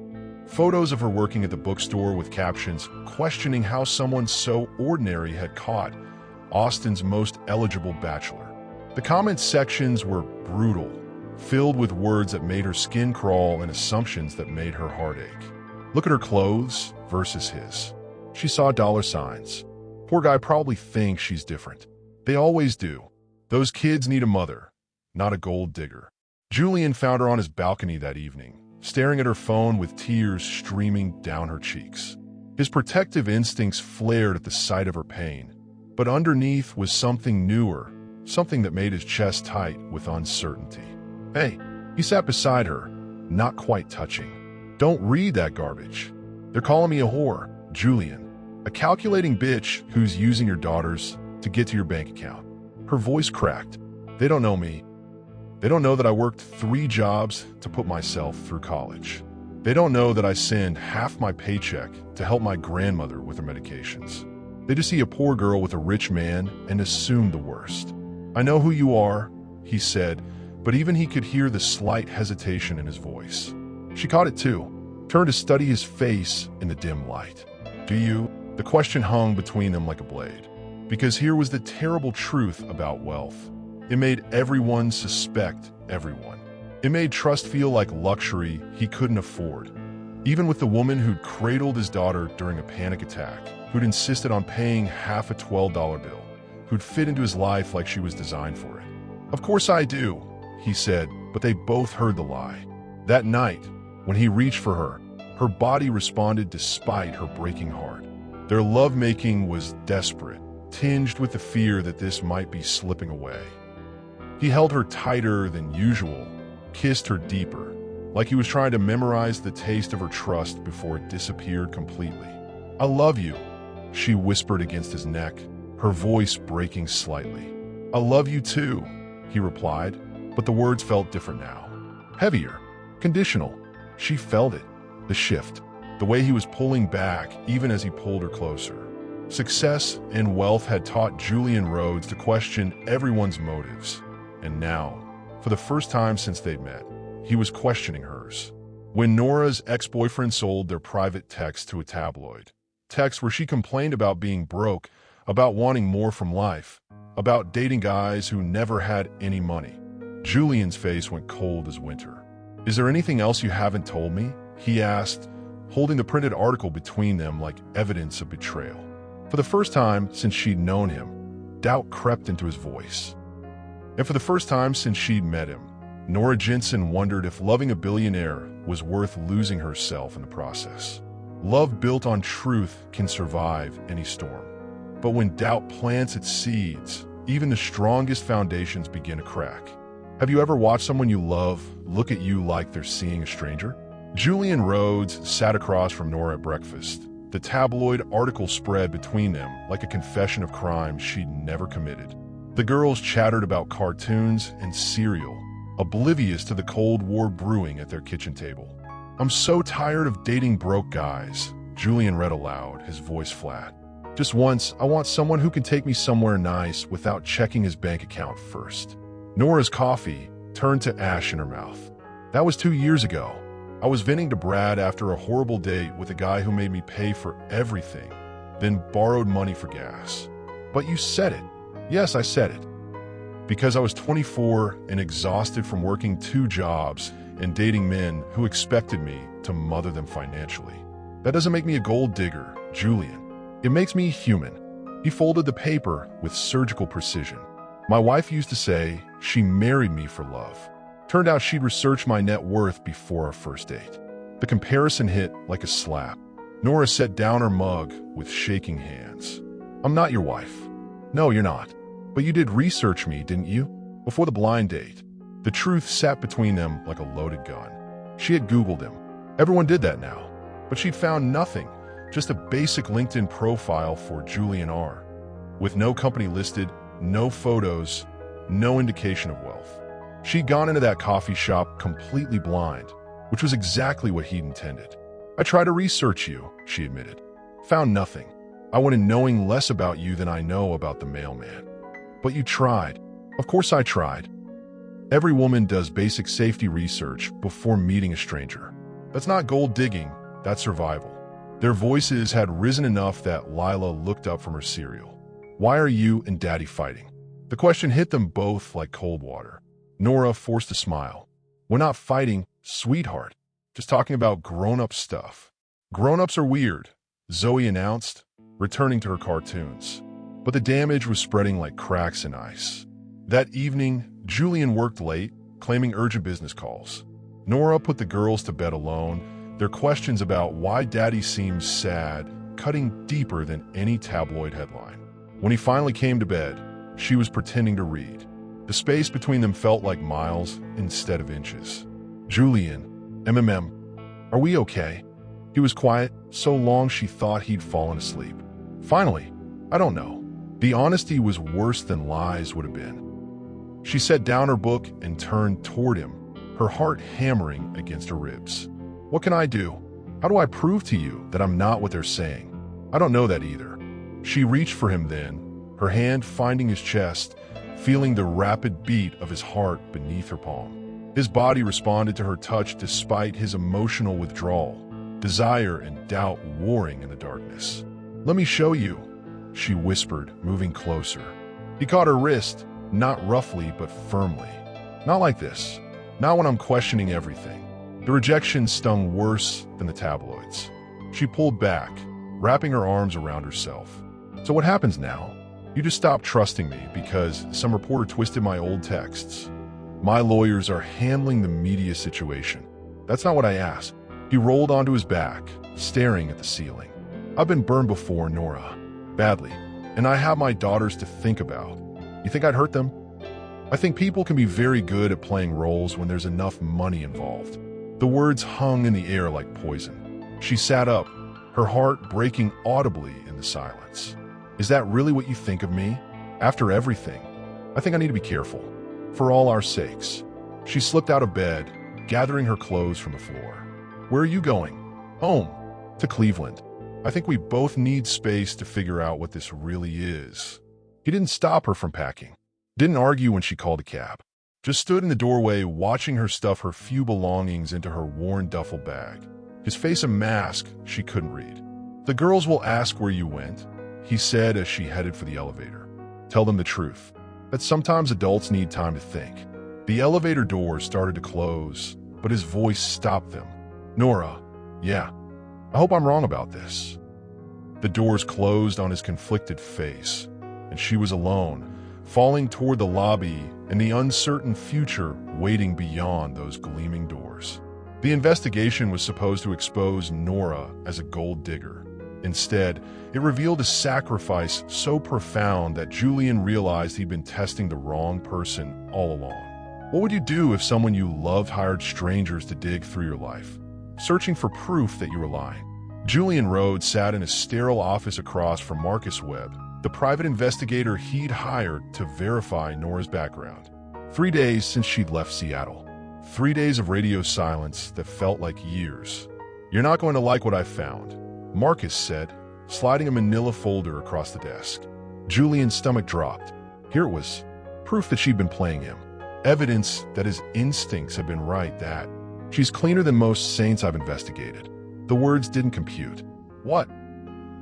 Photos of her working at the bookstore with captions questioning how someone so ordinary had caught Austin's most eligible bachelor. The comment sections were brutal, filled with words that made her skin crawl and assumptions that made her heart ache. Look at her clothes versus his. She saw dollar signs. Poor guy probably thinks she's different. They always do. Those kids need a mother, not a gold digger. Julian found her on his balcony that evening, staring at her phone with tears streaming down her cheeks. His protective instincts flared at the sight of her pain, but underneath was something newer, something that made his chest tight with uncertainty. "Hey," he sat beside her, not quite touching. "Don't read that garbage. They're calling me a whore, Julian. A calculating bitch who's using your daughters to get to your bank account." Her voice cracked. "They don't know me. They don't know that I worked 3 jobs to put myself through college. They don't know that I send half my paycheck to help my grandmother with her medications. They just see a poor girl with a rich man and assume the worst." "I know who you are," he said, but even he could hear the slight hesitation in his voice. She caught it too, turned to study his face in the dim light. "Do you?" The question hung between them like a blade. Because here was the terrible truth about wealth. It made everyone suspect everyone. It made trust feel like luxury he couldn't afford. Even with the woman who'd cradled his daughter during a panic attack, who'd insisted on paying half a $12 bill, who'd fit into his life like she was designed for it. "Of course I do," he said, but they both heard the lie. That night, when he reached for her, her body responded despite her breaking heart. Their lovemaking was desperate, tinged with the fear that this might be slipping away. He held her tighter than usual, kissed her deeper, like he was trying to memorize the taste of her trust before it disappeared completely. "I love you," she whispered against his neck, her voice breaking slightly. "I love you too," he replied, but the words felt different now. Heavier, conditional. She felt it, the shift, the way he was pulling back even as he pulled her closer. Success and wealth had taught Julian Rhodes to question everyone's motives. And now, for the first time since they'd met, he was questioning hers. When Nora's ex-boyfriend sold their private text to a tabloid, texts where she complained about being broke, about wanting more from life, about dating guys who never had any money, Julian's face went cold as winter. "Is there anything else you haven't told me?" he asked, holding the printed article between them like evidence of betrayal. For the first time since she'd known him, doubt crept into his voice. And for the first time since she'd met him, Nora Jensen wondered if loving a billionaire was worth losing herself in the process. Love built on truth can survive any storm. But when doubt plants its seeds, even the strongest foundations begin to crack. Have you ever watched someone you love look at you like they're seeing a stranger? Julian Rhodes sat across from Nora at breakfast. The tabloid article spread between them like a confession of crimes she'd never committed. The girls chattered about cartoons and cereal, oblivious to the Cold War brewing at their kitchen table. "I'm so tired of dating broke guys," Julian read aloud, his voice flat. "Just once, I want someone who can take me somewhere nice without checking his bank account first." Nora's coffee turned to ash in her mouth. "That was 2 years ago. I was venting to Brad after a horrible date with a guy who made me pay for everything, then borrowed money for gas." "But you said it." "Yes, I said it. Because I was 24 and exhausted from working 2 jobs and dating men who expected me to mother them financially. That doesn't make me a gold digger, Julian. It makes me human." He folded the paper with surgical precision. "My wife used to say she married me for love. Turned out she'd researched my net worth before our first date." The comparison hit like a slap. Nora set down her mug with shaking hands. "I'm not your wife." "No, you're not. But you did research me, didn't you? Before the blind date." The truth sat between them like a loaded gun. She had Googled him. Everyone did that now. But she'd found nothing, just a basic LinkedIn profile for Julian R. With no company listed, no photos, no indication of wealth. She'd gone into that coffee shop completely blind, which was exactly what he'd intended. "I tried to research you," she admitted. "Found nothing. I went in knowing less about you than I know about the mailman." "But you tried." "Of course I tried. Every woman does basic safety research before meeting a stranger. That's not gold digging, that's survival." Their voices had risen enough that Lila looked up from her cereal. "Why are you and Daddy fighting?" The question hit them both like cold water. Nora forced a smile. "We're not fighting, sweetheart. Just talking about grown-up stuff." "Grown-ups are weird," Zoe announced, returning to her cartoons. But the damage was spreading like cracks in ice. That evening, Julian worked late, claiming urgent business calls. Nora put the girls to bed alone, their questions about why Daddy seems sad cutting deeper than any tabloid headline. When he finally came to bed, she was pretending to read. The space between them felt like miles instead of inches. "Julian, are we okay?" He was quiet, so long she thought he'd fallen asleep. Finally, "I don't know." The honesty was worse than lies would have been. She set down her book and turned toward him, her heart hammering against her ribs. "What can I do? How do I prove to you that I'm not what they're saying?" "I don't know that either." She reached for him then, her hand finding his chest, feeling the rapid beat of his heart beneath her palm. His body responded to her touch despite his emotional withdrawal, desire and doubt warring in the darkness. "Let me show you," she whispered, moving closer. He caught her wrist, not roughly but firmly. "Not like this. Not when I'm questioning everything." The rejection stung worse than the tabloids. She pulled back, wrapping her arms around herself. "So what happens now? You just stop trusting me because some reporter twisted my old texts. My lawyers are handling the media situation." "That's not what I asked." He rolled onto his back, staring at the ceiling. "I've been burned before, Nora. Badly. And I have my daughters to think about. You think I'd hurt them?" "I think people can be very good at playing roles when there's enough money involved." The words hung in the air like poison. She sat up, her heart breaking audibly in the silence. "Is that really what you think of me? After everything? I think I need to be careful. For all our sakes." She slipped out of bed, gathering her clothes from the floor. "Where are you going?" "Home. To Cleveland." I think we both need space to figure out what this really is." He didn't stop her from packing. Didn't argue when she called a cab. Just stood in the doorway watching her stuff her few belongings into her worn duffel bag. His face a mask she couldn't read. "The girls will ask where you went," he said as she headed for the elevator. "Tell them the truth. That sometimes adults need time to think." The elevator doors started to close, but his voice stopped them. "Nora, yeah, I hope I'm wrong about this." The doors closed on his conflicted face, and she was alone, falling toward the lobby and the uncertain future waiting beyond those gleaming doors. The investigation was supposed to expose Nora as a gold digger. Instead, it revealed a sacrifice so profound that Julian realized he'd been testing the wrong person all along. What would you do if someone you loved hired strangers to dig through your life, searching for proof that you were lying? Julian Rhodes sat in a sterile office across from Marcus Webb, the private investigator he'd hired to verify Nora's background. 3 days since she'd left Seattle. 3 days of radio silence that felt like years. "You're not going to like what I found," Marcus said, sliding a manila folder across the desk. Julian's stomach dropped. Here it was, proof that she'd been playing him. Evidence that his instincts had been right, that "she's cleaner than most saints I've investigated." The words didn't compute. "What?"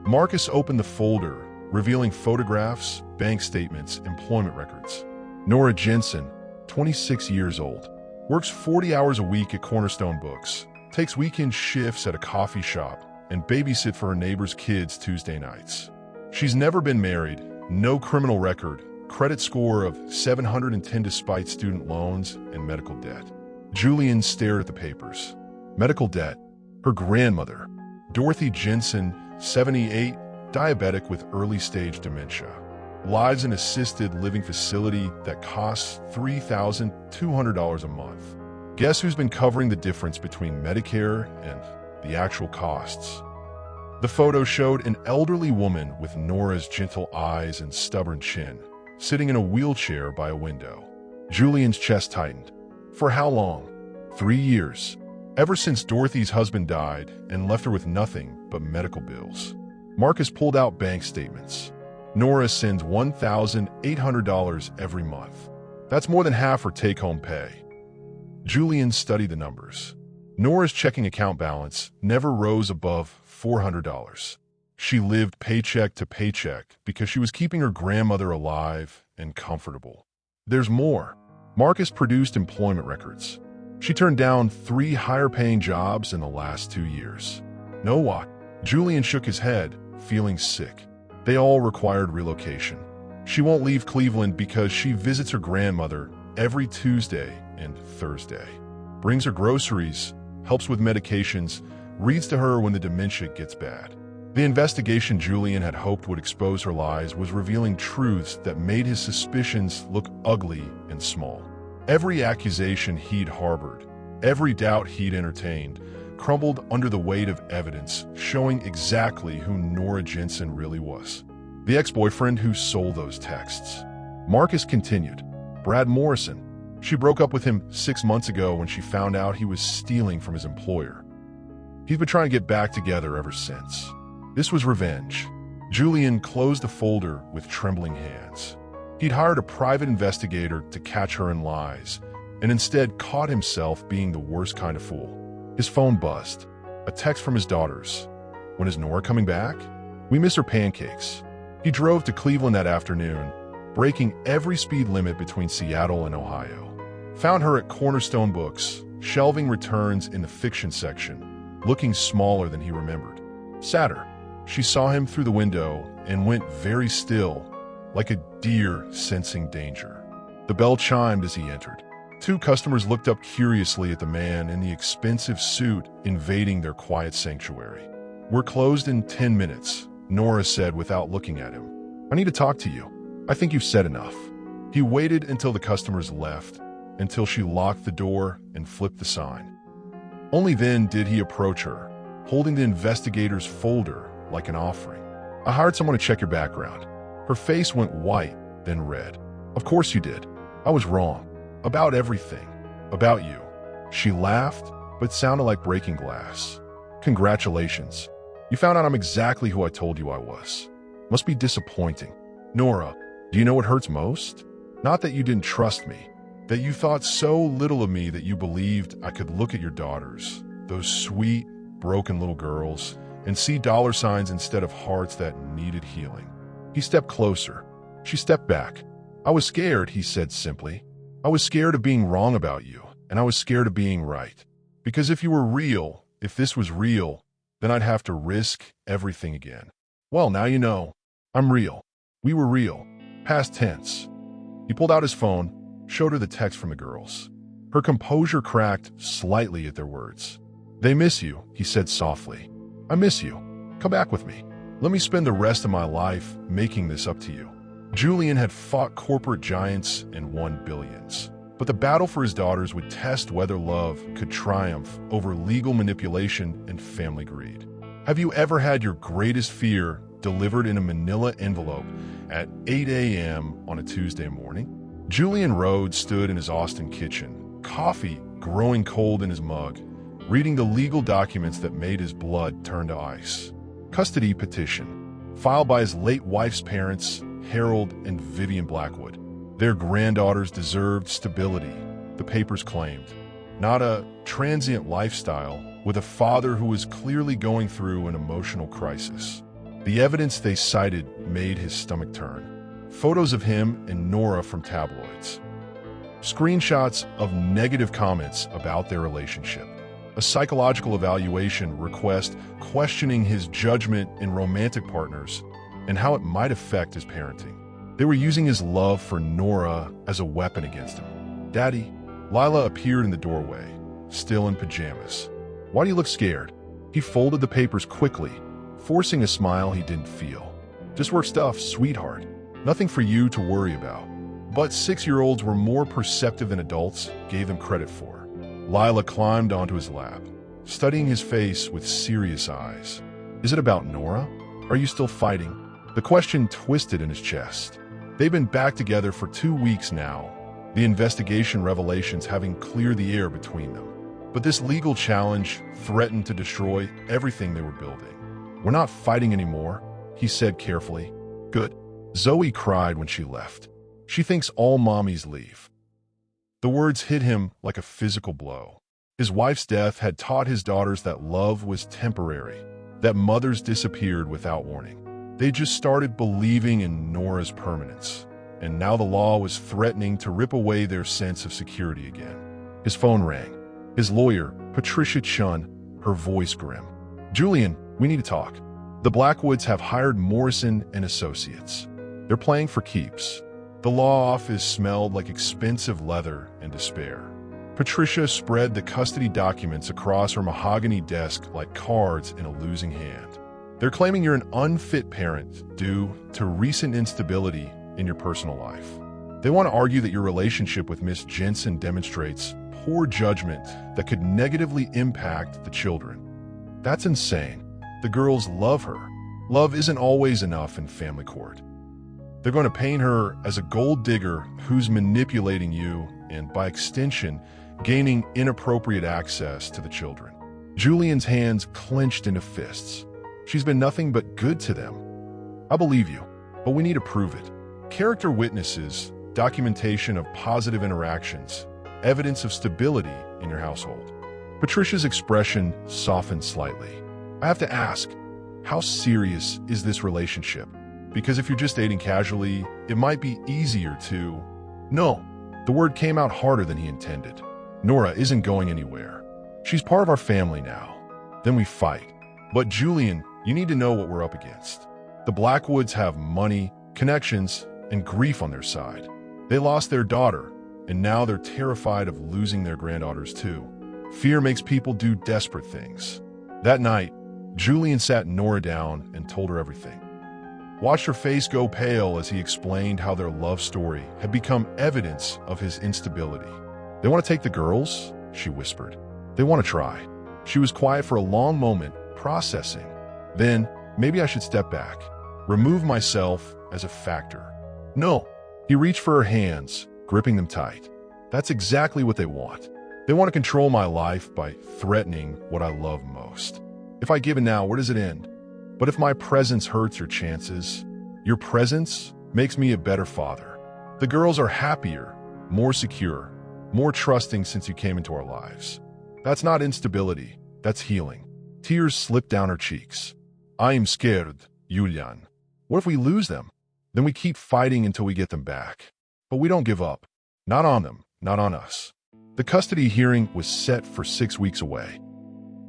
Marcus opened the folder, revealing photographs, bank statements, employment records. Nora Jensen, 26 years old, works 40 hours a week at Cornerstone Books, takes weekend shifts at a coffee shop, and babysit for her neighbor's kids Tuesday nights. She's never been married, no criminal record, credit score of 710 despite student loans and medical debt. Julian stared at the papers. Medical debt. Her grandmother, Dorothy Jensen, 78, diabetic with early-stage dementia. Lives in assisted living facility that costs $3,200 a month. Guess who's been covering the difference between Medicare and the actual costs? The photo showed an elderly woman with Nora's gentle eyes and stubborn chin, sitting in a wheelchair by a window. Julian's chest tightened. For how long? 3 years. Ever since Dorothy's husband died and left her with nothing but medical bills. Marcus pulled out bank statements. Nora sends $1,800 every month. That's more than half her take-home pay. Julian studied the numbers. Nora's checking account balance never rose above $400. She lived paycheck to paycheck because she was keeping her grandmother alive and comfortable. There's more. Marcus produced employment records. She turned down 3 higher-paying jobs in the last 2 years. Know what? Julian shook his head, feeling sick. They all required relocation. She won't leave Cleveland because she visits her grandmother every Tuesday and Thursday. Brings her groceries, helps with medications, reads to her when the dementia gets bad. The investigation Julian had hoped would expose her lies was revealing truths that made his suspicions look ugly and small. Every accusation he'd harbored, every doubt he'd entertained, crumbled under the weight of evidence showing exactly who Nora Jensen really was. The ex-boyfriend who sold those texts. Marcus continued. Brad Morrison. She broke up with him 6 months ago when she found out he was stealing from his employer. He's been trying to get back together ever since. This was revenge. Julian closed the folder with trembling hands. He'd hired a private investigator to catch her in lies, and instead caught himself being the worst kind of fool. His phone buzzed. A text from his daughters. When is Nora coming back? We miss her pancakes. He drove to Cleveland that afternoon, breaking every speed limit between Seattle and Ohio. Found her at Cornerstone Books, shelving returns in the fiction section, looking smaller than he remembered. Sat her. She saw him through the window and went very still, like a deer sensing danger. The bell chimed as he entered. 2 customers looked up curiously at the man in the expensive suit invading their quiet sanctuary. We're closed in 10 minutes, Nora said without looking at him. I need to talk to you. I think you've said enough. He waited until the customers left, until she locked the door and flipped the sign. Only then did he approach her, holding the investigator's folder like an offering. I hired someone to check your background. Her face went white, then red. Of course you did. I was wrong. About everything. About you. She laughed, but sounded like breaking glass. Congratulations. You found out I'm exactly who I told you I was. Must be disappointing. Nora, do you know what hurts most? Not that you didn't trust me, that you thought so little of me that you believed I could look at your daughters, those sweet, broken little girls, and see dollar signs instead of hearts that needed healing. He stepped closer. She stepped back. I was scared, he said simply. I was scared of being wrong about you, and I was scared of being right. Because if you were real, if this was real, then I'd have to risk everything again. Well, now you know. I'm real. We were real. Past tense. He pulled out his phone, showed her the text from the girls. Her composure cracked slightly at their words. They miss you, he said softly. I miss you. Come back with me. Let me spend the rest of my life making this up to you. Julian had fought corporate giants and won billions. But the battle for his daughters would test whether love could triumph over legal manipulation and family greed. Have you ever had your greatest fear delivered in a manila envelope at 8 a.m. on a Tuesday morning? Julian Rhodes stood in his Austin kitchen, coffee growing cold in his mug, reading the legal documents that made his blood turn to ice. Custody petition, filed by his late wife's parents, Harold and Vivian Blackwood. Their granddaughters deserved stability, the papers claimed, not a transient lifestyle with a father who was clearly going through an emotional crisis. The evidence they cited made his stomach turn. Photos of him and Nora from tabloids. Screenshots of negative comments about their relationship. A psychological evaluation request questioning his judgment in romantic partners and how it might affect his parenting. They were using his love for Nora as a weapon against him. Daddy, Lila appeared in the doorway, still in pajamas. Why do you look scared? He folded the papers quickly, forcing a smile he didn't feel. Just work stuff, sweetheart. Nothing for you to worry about. But 6-year-olds were more perceptive than adults gave them credit for. Lila climbed onto his lap, studying his face with serious eyes. Is it about Nora? Are you still fighting? The question twisted in his chest. They've been back together for 2 weeks now, the investigation revelations having cleared the air between them. But this legal challenge threatened to destroy everything they were building. We're not fighting anymore, he said carefully. Good. Zoe cried when she left. She thinks all mommies leave. The words hit him like a physical blow. His wife's death had taught his daughters that love was temporary, that mothers disappeared without warning. They just started believing in Nora's permanence, and now the law was threatening to rip away their sense of security again. His phone rang. His lawyer, Patricia Chun, her voice grim. Julian, we need to talk. The Blackwoods have hired Morrison and Associates. They're playing for keeps. The law office smelled like expensive leather and despair. Patricia spread the custody documents across her mahogany desk like cards in a losing hand. They're claiming you're an unfit parent due to recent instability in your personal life. They want to argue that your relationship with Miss Jensen demonstrates poor judgment that could negatively impact the children. That's insane. The girls love her. Love isn't always enough in family court. They're going to paint her as a gold digger who's manipulating you and, by extension, gaining inappropriate access to the children. Julian's hands clenched into fists. She's been nothing but good to them. I believe you, but we need to prove it. Character witnesses, documentation of positive interactions, evidence of stability in your household. Patricia's expression softened slightly. I have to ask, how serious is this relationship? Because if you're just dating casually, it might be easier to... No, the word came out harder than he intended. Nora isn't going anywhere. She's part of our family now. Then we fight. But Julian, you need to know what we're up against. The Blackwoods have money, connections, and grief on their side. They lost their daughter, and now they're terrified of losing their granddaughters too. Fear makes people do desperate things. That night, Julian sat Nora down and told her everything. Watched her face go pale as he explained how their love story had become evidence of his instability. They want to take the girls, she whispered. They want to try. She was quiet for a long moment, processing. Then, maybe I should step back, remove myself as a factor. No. He reached for her hands, gripping them tight. That's exactly what they want. They want to control my life by threatening what I love most. If I give in now, where does it end? But if my presence hurts your chances, your presence makes me a better father. The girls are happier, more secure, more trusting since you came into our lives. That's not instability, that's healing. Tears slipped down her cheeks. I am scared, Julian. What if we lose them? Then we keep fighting until we get them back. But we don't give up. Not on them, not on us. The custody hearing was set for 6 weeks away.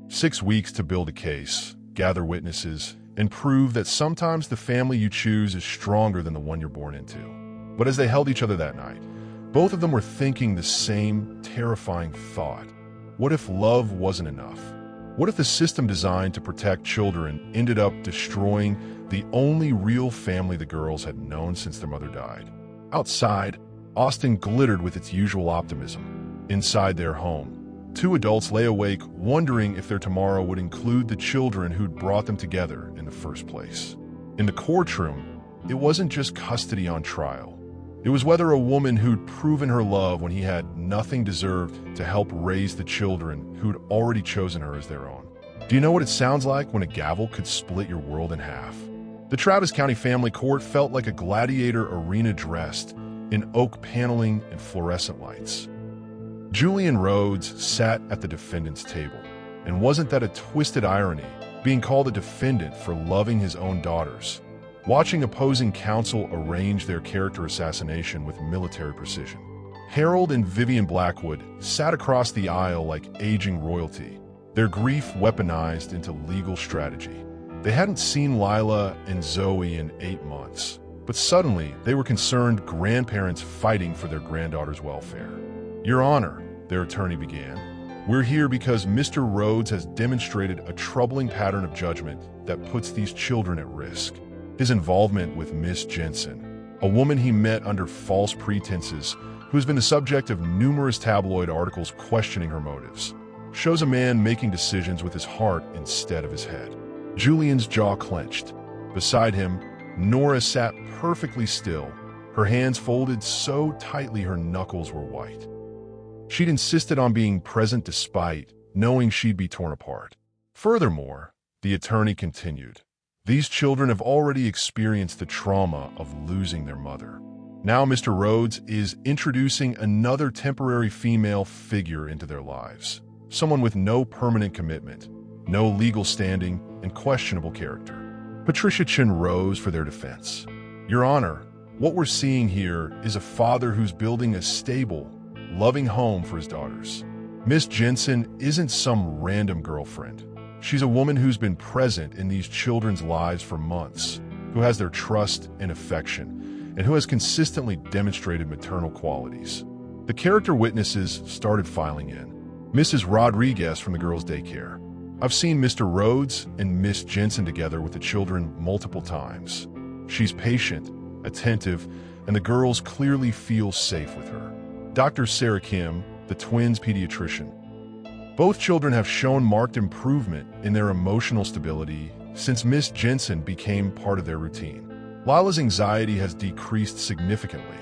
6 weeks to build a case, gather witnesses, and prove that sometimes the family you choose is stronger than the one you're born into. But as they held each other that night, both of them were thinking the same terrifying thought. What if love wasn't enough? What if the system designed to protect children ended up destroying the only real family the girls had known since their mother died? Outside, Austin glittered with its usual optimism. Inside their home, 2 adults lay awake wondering if their tomorrow would include the children who'd brought them together in the first place. In the courtroom, it wasn't just custody on trial. It was whether a woman who'd proven her love when he had nothing deserved to help raise the children who'd already chosen her as their own. Do you know what it sounds like when a gavel could split your world in half? The Travis County Family Court felt like a gladiator arena dressed in oak paneling and fluorescent lights. Julian Rhodes sat at the defendant's table, and wasn't that a twisted irony, being called a defendant for loving his own daughters? Watching opposing counsel arrange their character assassination with military precision. Harold and Vivian Blackwood sat across the aisle like aging royalty, their grief weaponized into legal strategy. They hadn't seen Lila and Zoe in 8 months, but suddenly they were concerned grandparents fighting for their granddaughter's welfare. Your Honor, their attorney began, we're here because Mr. Rhodes has demonstrated a troubling pattern of judgment that puts these children at risk. His involvement with Miss Jensen, a woman he met under false pretenses who has been the subject of numerous tabloid articles questioning her motives, shows a man making decisions with his heart instead of his head. Julian's jaw clenched. Beside him, Nora sat perfectly still, her hands folded so tightly her knuckles were white. She'd insisted on being present despite knowing she'd be torn apart. Furthermore, the attorney continued, these children have already experienced the trauma of losing their mother. Now Mr. Rhodes is introducing another temporary female figure into their lives, someone with no permanent commitment, no legal standing, and questionable character. Patricia Chin rose for their defense. Your Honor, what we're seeing here is a father who's building a stable, loving home for his daughters. Miss Jensen isn't some random girlfriend. She's a woman who's been present in these children's lives for months, who has their trust and affection, and who has consistently demonstrated maternal qualities. The character witnesses started filing in. Mrs. Rodriguez from the girls' daycare. I've seen Mr. Rhodes and Miss Jensen together with the children multiple times. She's patient, attentive, and the girls clearly feel safe with her. Dr. Sarah Kim, the twins' pediatrician. Both children have shown marked improvement in their emotional stability since Miss Jensen became part of their routine. Lila's anxiety has decreased significantly,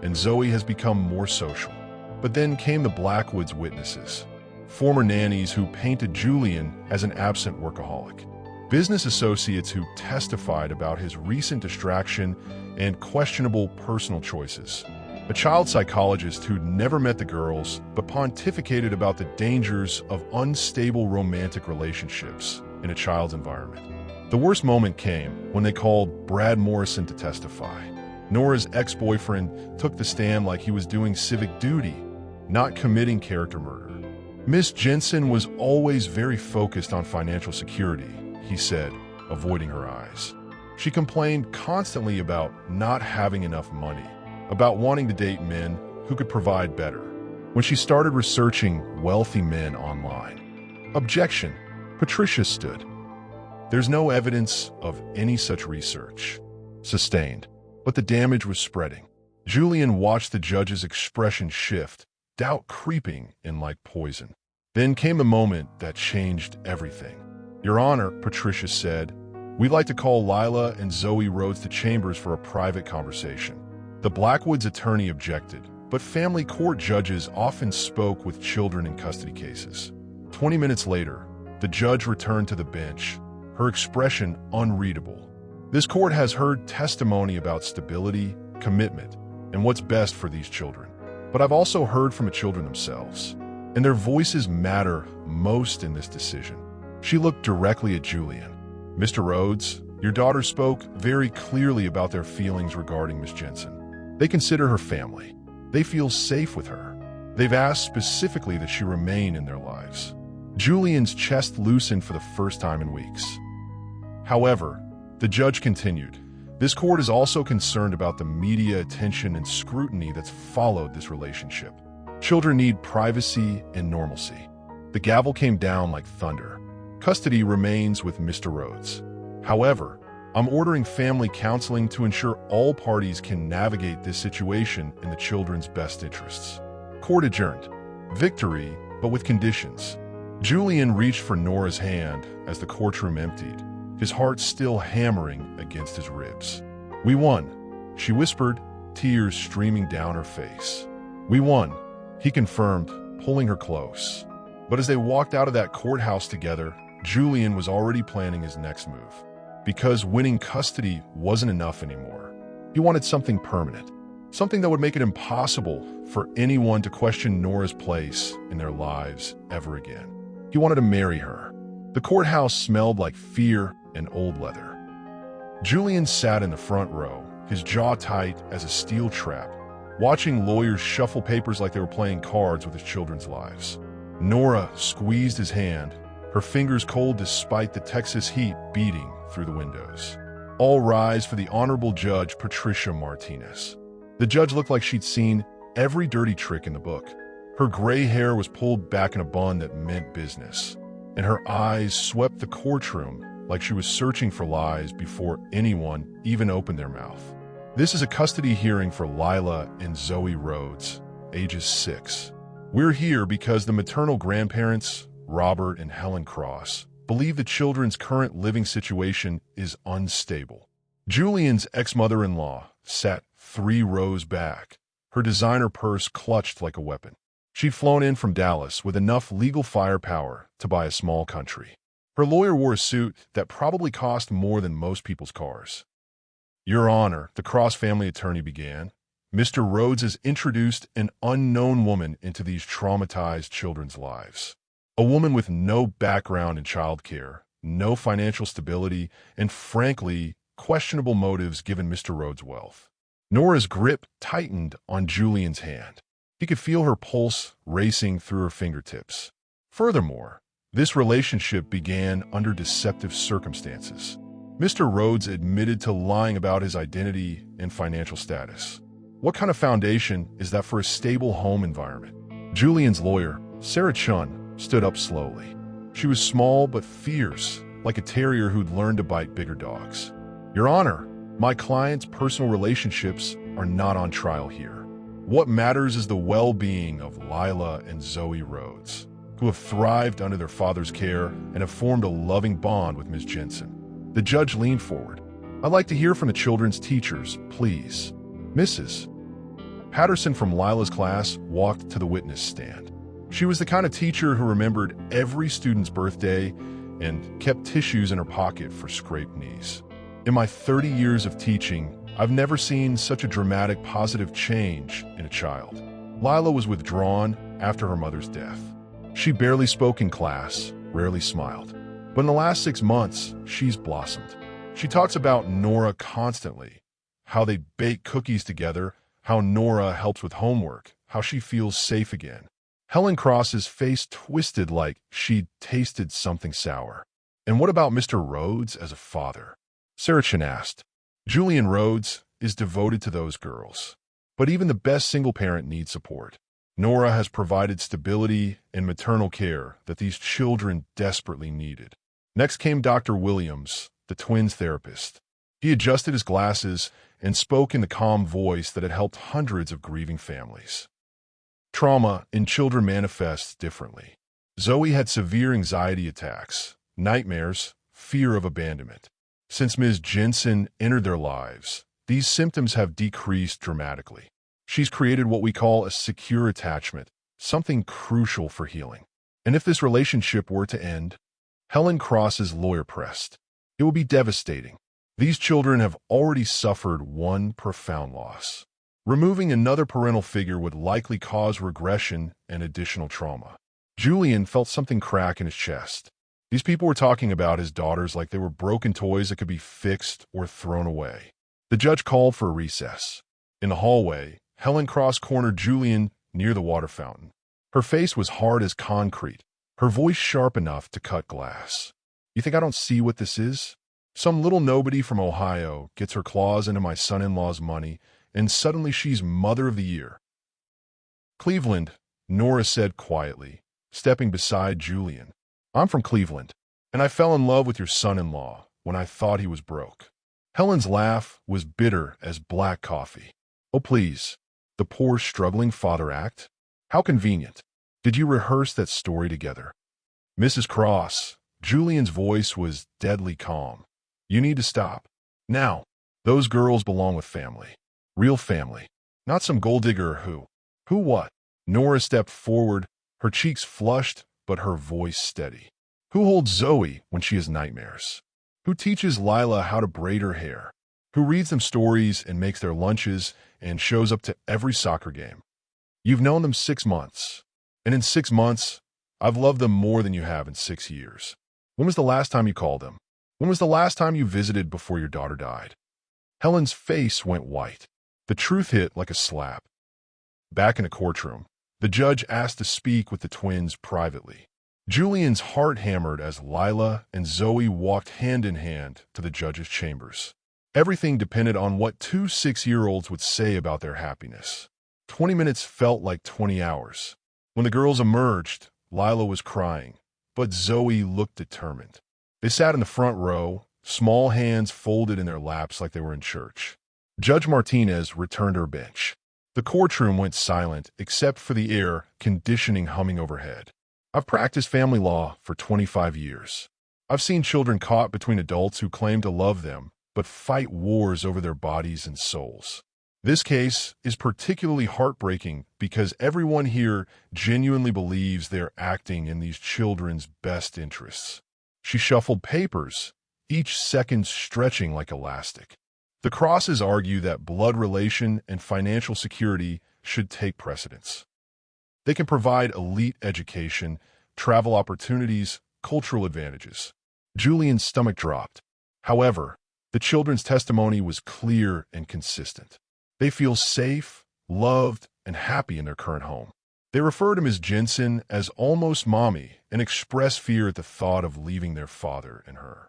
and Zoe has become more social. But then came the Blackwoods witnesses, former nannies who painted Julian as an absent workaholic, business associates who testified about his recent distraction and questionable personal choices, a child psychologist who'd never met the girls but pontificated about the dangers of unstable romantic relationships in a child's environment. The worst moment came when they called Brad Morrison to testify. Nora's ex-boyfriend took the stand like he was doing civic duty, not committing character murder. Miss Jensen was always very focused on financial security, he said, avoiding her eyes. She complained constantly about not having enough money, about wanting to date men who could provide better. When she started researching wealthy men online. Objection, Patricia stood. There's no evidence of any such research. Sustained. But the damage was spreading. Julian watched the judge's expression shift, doubt creeping in like poison. Then came the moment that changed everything. Your Honor, Patricia said, we'd like to call Lila and Zoe Rhodes to chambers for a private conversation. The Blackwoods attorney objected, but family court judges often spoke with children in custody cases. 20 minutes later, the judge returned to the bench, her expression unreadable. This court has heard testimony about stability, commitment, and what's best for these children. But I've also heard from the children themselves, and their voices matter most in this decision. She looked directly at Julian. Mr. Rhodes, your daughter spoke very clearly about their feelings regarding Miss Jensen. They consider her family. They feel safe with her. They've asked specifically that she remain in their lives. Julian's chest loosened for the first time in weeks. However, the judge continued, this court is also concerned about the media attention and scrutiny that's followed this relationship. Children need privacy and normalcy. The gavel came down like thunder. Custody remains with Mr. Rhodes. However, I'm ordering family counseling to ensure all parties can navigate this situation in the children's best interests. Court adjourned. Victory, but with conditions. Julian reached for Nora's hand as the courtroom emptied, his heart still hammering against his ribs. We won, she whispered, tears streaming down her face. We won, he confirmed, pulling her close. But as they walked out of that courthouse together, Julian was already planning his next move. Because winning custody wasn't enough anymore. He wanted something permanent, something that would make it impossible for anyone to question Nora's place in their lives ever again. He wanted to marry her. The courthouse smelled like fear and old leather. Julian sat in the front row, his jaw tight as a steel trap, watching lawyers shuffle papers like they were playing cards with his children's lives. Nora squeezed his hand, her fingers cold despite the Texas heat beating through the windows. All rise for the Honorable Judge Patricia Martinez. The judge looked like she'd seen every dirty trick in the book. Her gray hair was pulled back in a bun that meant business, and her eyes swept the courtroom like she was searching for lies before anyone even opened their mouth. This is a custody hearing for Lila and Zoe Rhodes, ages 6. We're here because the maternal grandparents, Robert and Helen Cross, believe the children's current living situation is unstable. Julian's ex-mother-in-law sat 3 rows back, her designer purse clutched like a weapon. She'd flown in from Dallas with enough legal firepower to buy a small country. Her lawyer wore a suit that probably cost more than most people's cars. Your Honor, the Cross family attorney began, Mr. Rhodes has introduced an unknown woman into these traumatized children's lives. A woman with no background in childcare, no financial stability, and frankly, questionable motives given Mr. Rhodes' wealth. Nora's grip tightened on Julian's hand. He could feel her pulse racing through her fingertips. Furthermore, this relationship began under deceptive circumstances. Mr. Rhodes admitted to lying about his identity and financial status. What kind of foundation is that for a stable home environment? Julian's lawyer, Sarah Chun, stood up slowly. She was small but fierce, like a terrier who'd learned to bite bigger dogs. Your Honor, my client's personal relationships are not on trial here. What matters is the well-being of Lila and Zoe Rhodes, who have thrived under their father's care and have formed a loving bond with Ms. Jensen. The judge leaned forward. I'd like to hear from the children's teachers, please. Mrs. Patterson from Lila's class walked to the witness stand. She was the kind of teacher who remembered every student's birthday and kept tissues in her pocket for scraped knees. In my 30 years of teaching, I've never seen such a dramatic positive change in a child. Lila was withdrawn after her mother's death. She barely spoke in class, rarely smiled. But in the last 6 months, she's blossomed. She talks about Nora constantly, how they bake cookies together, how Nora helps with homework, how she feels safe again. Helen Cross's face twisted like she'd tasted something sour. And what about Mr. Rhodes as a father? Sarah Chin asked. Julian Rhodes is devoted to those girls. But even the best single parent needs support. Nora has provided stability and maternal care that these children desperately needed. Next came Dr. Williams, the twins' therapist. He adjusted his glasses and spoke in the calm voice that had helped hundreds of grieving families. Trauma in children manifests differently. Zoe had severe anxiety attacks, nightmares, fear of abandonment. Since Ms. Jensen entered their lives, these symptoms have decreased dramatically. She's created what we call a secure attachment, something crucial for healing. And if this relationship were to end, Helen Cross's lawyer pressed. It will be devastating. These children have already suffered one profound loss. Removing another parental figure would likely cause regression and additional trauma. Julian felt something crack in his chest. These people were talking about his daughters like they were broken toys that could be fixed or thrown away. The judge called for a recess. In the hallway, Helen Cross cornered Julian near the water fountain. Her face was hard as concrete, her voice sharp enough to cut glass. You think I don't see what this is? Some little nobody from Ohio gets her claws into my son-in-law's money, and suddenly she's Mother of the Year. Cleveland, Nora said quietly, stepping beside Julian. I'm from Cleveland, and I fell in love with your son-in-law when I thought he was broke. Helen's laugh was bitter as black coffee. Oh, please, the poor struggling father act? How convenient. Did you rehearse that story together? Mrs. Cross, Julian's voice was deadly calm. You need to stop. Now, those girls belong with family. Real family. Not some gold digger who. Who what? Nora stepped forward, her cheeks flushed, but her voice steady. Who holds Zoe when she has nightmares? Who teaches Lila how to braid her hair? Who reads them stories and makes their lunches and shows up to every soccer game? You've known them 6 months. And in 6 months, I've loved them more than you have in 6 years. When was the last time you called them? When was the last time you visited before your daughter died? Helen's face went white. The truth hit like a slap. Back in a courtroom, the judge asked to speak with the twins privately. Julian's heart hammered as Lila and Zoe walked hand in hand to the judge's chambers. Everything depended on what 2 6-year-olds would say about their happiness. 20 minutes felt like 20 hours. When the girls emerged, Lila was crying, but Zoe looked determined. They sat in the front row, small hands folded in their laps like they were in church. Judge Martinez returned her bench. The courtroom went silent except for the air conditioning humming overhead. I've practiced family law for 25 years. I've seen children caught between adults who claim to love them, but fight wars over their bodies and souls. This case is particularly heartbreaking because everyone here genuinely believes they're acting in these children's best interests. She shuffled papers, each second stretching like elastic. The Crosses argue that blood relation and financial security should take precedence. They can provide elite education, travel opportunities, cultural advantages. Julian's stomach dropped. However, the children's testimony was clear and consistent. They feel safe, loved, and happy in their current home. They refer to Ms. Jensen as almost mommy and express fear at the thought of leaving their father and her.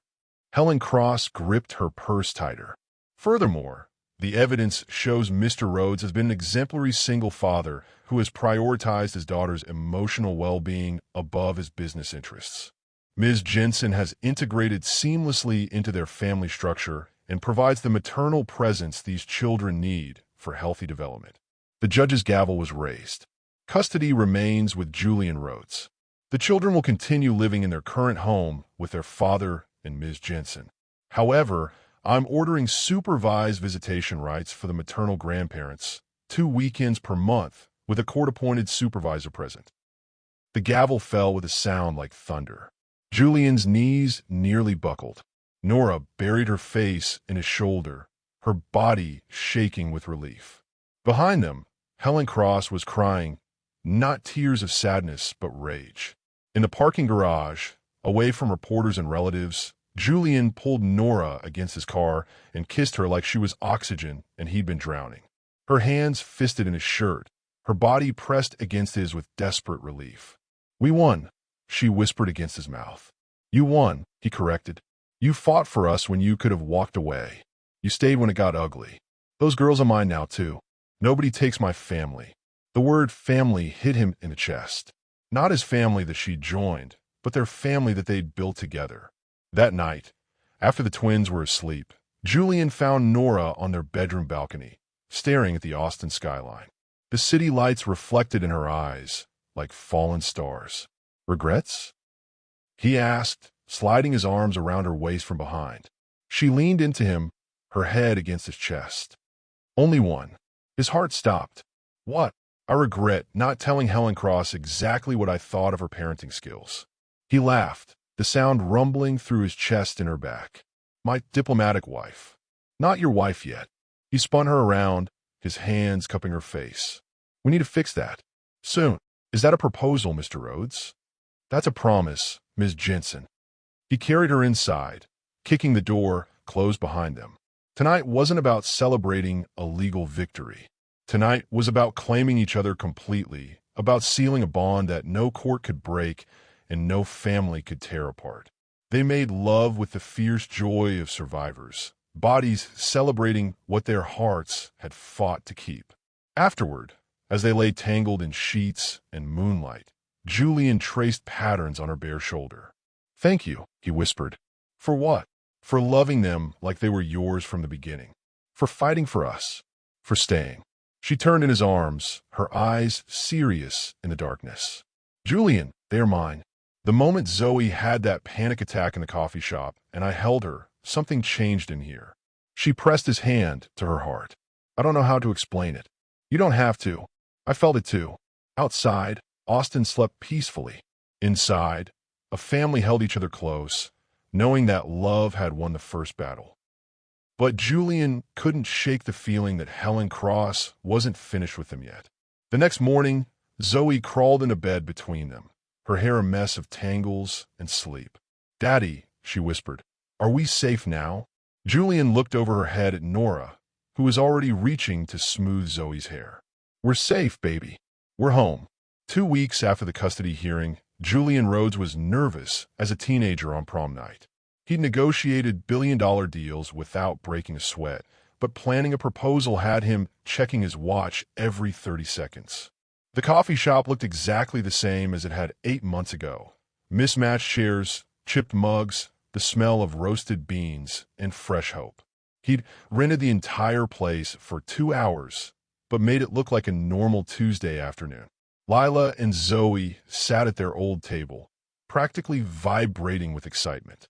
Helen Cross gripped her purse tighter. Furthermore, the evidence shows Mr. Rhodes has been an exemplary single father who has prioritized his daughter's emotional well-being above his business interests. Ms. Jensen has integrated seamlessly into their family structure and provides the maternal presence these children need for healthy development. The judge's gavel was raised. Custody remains with Julian Rhodes. The children will continue living in their current home with their father and Ms. Jensen. However, I'm ordering supervised visitation rights for the maternal grandparents, 2 weekends per month, with a court-appointed supervisor present. The gavel fell with a sound like thunder. Julian's knees nearly buckled. Nora buried her face in his shoulder, her body shaking with relief. Behind them, Helen Cross was crying, not tears of sadness, but rage. In the parking garage, away from reporters and relatives, Julian pulled Nora against his car and kissed her like she was oxygen and he'd been drowning. Her hands fisted in his shirt, her body pressed against his with desperate relief. We won, she whispered against his mouth. You won, he corrected. You fought for us when you could have walked away. You stayed when it got ugly. Those girls are mine now, too. Nobody takes my family. The word family hit him in the chest. Not his family that she'd joined, but their family that they'd built together. That night, after the twins were asleep, Julian found Nora on their bedroom balcony, staring at the Austin skyline. The city lights reflected in her eyes like fallen stars. Regrets? He asked, sliding his arms around her waist from behind. She leaned into him, her head against his chest. Only one. His heart stopped. What? I regret not telling Helen Cross exactly what I thought of her parenting skills. He laughed, the sound rumbling through his chest and her back. My diplomatic wife. Not your wife yet. He spun her around, his hands cupping her face. We need to fix that. Soon. Is that a proposal, Mr. Rhodes? That's a promise, Ms. Jensen. He carried her inside, kicking the door closed behind them. Tonight wasn't about celebrating a legal victory. Tonight was about claiming each other completely, about sealing a bond that no court could break and no family could tear apart. They made love with the fierce joy of survivors, bodies celebrating what their hearts had fought to keep. Afterward, as they lay tangled in sheets and moonlight, Julian traced patterns on her bare shoulder. "Thank you," he whispered. "For what?" "For loving them like they were yours from the beginning. For fighting for us. For staying." She turned in his arms, her eyes serious in the darkness. "Julian, they are mine." The moment Zoe had that panic attack in the coffee shop and I held her, something changed in here. She pressed his hand to her heart. "I don't know how to explain it. You don't have to. I felt it too." Outside, Austin slept peacefully. Inside, a family held each other close, knowing that love had won the first battle. But Julian couldn't shake the feeling that Helen Cross wasn't finished with them yet. The next morning, Zoe crawled into bed between them, her hair a mess of tangles and sleep. "Daddy," she whispered, "are we safe now?" Julian looked over her head at Nora, who was already reaching to smooth Zoe's hair. "We're safe, baby. We're home." 2 weeks after the custody hearing, Julian Rhodes was nervous as a teenager on prom night. He'd negotiated billion-dollar deals without breaking a sweat, but planning a proposal had him checking his watch every 30 seconds. The coffee shop looked exactly the same as it had 8 months ago. Mismatched chairs, chipped mugs, the smell of roasted beans, and fresh hope. He'd rented the entire place for 2 hours, but made it look like a normal Tuesday afternoon. Lila and Zoe sat at their old table, practically vibrating with excitement.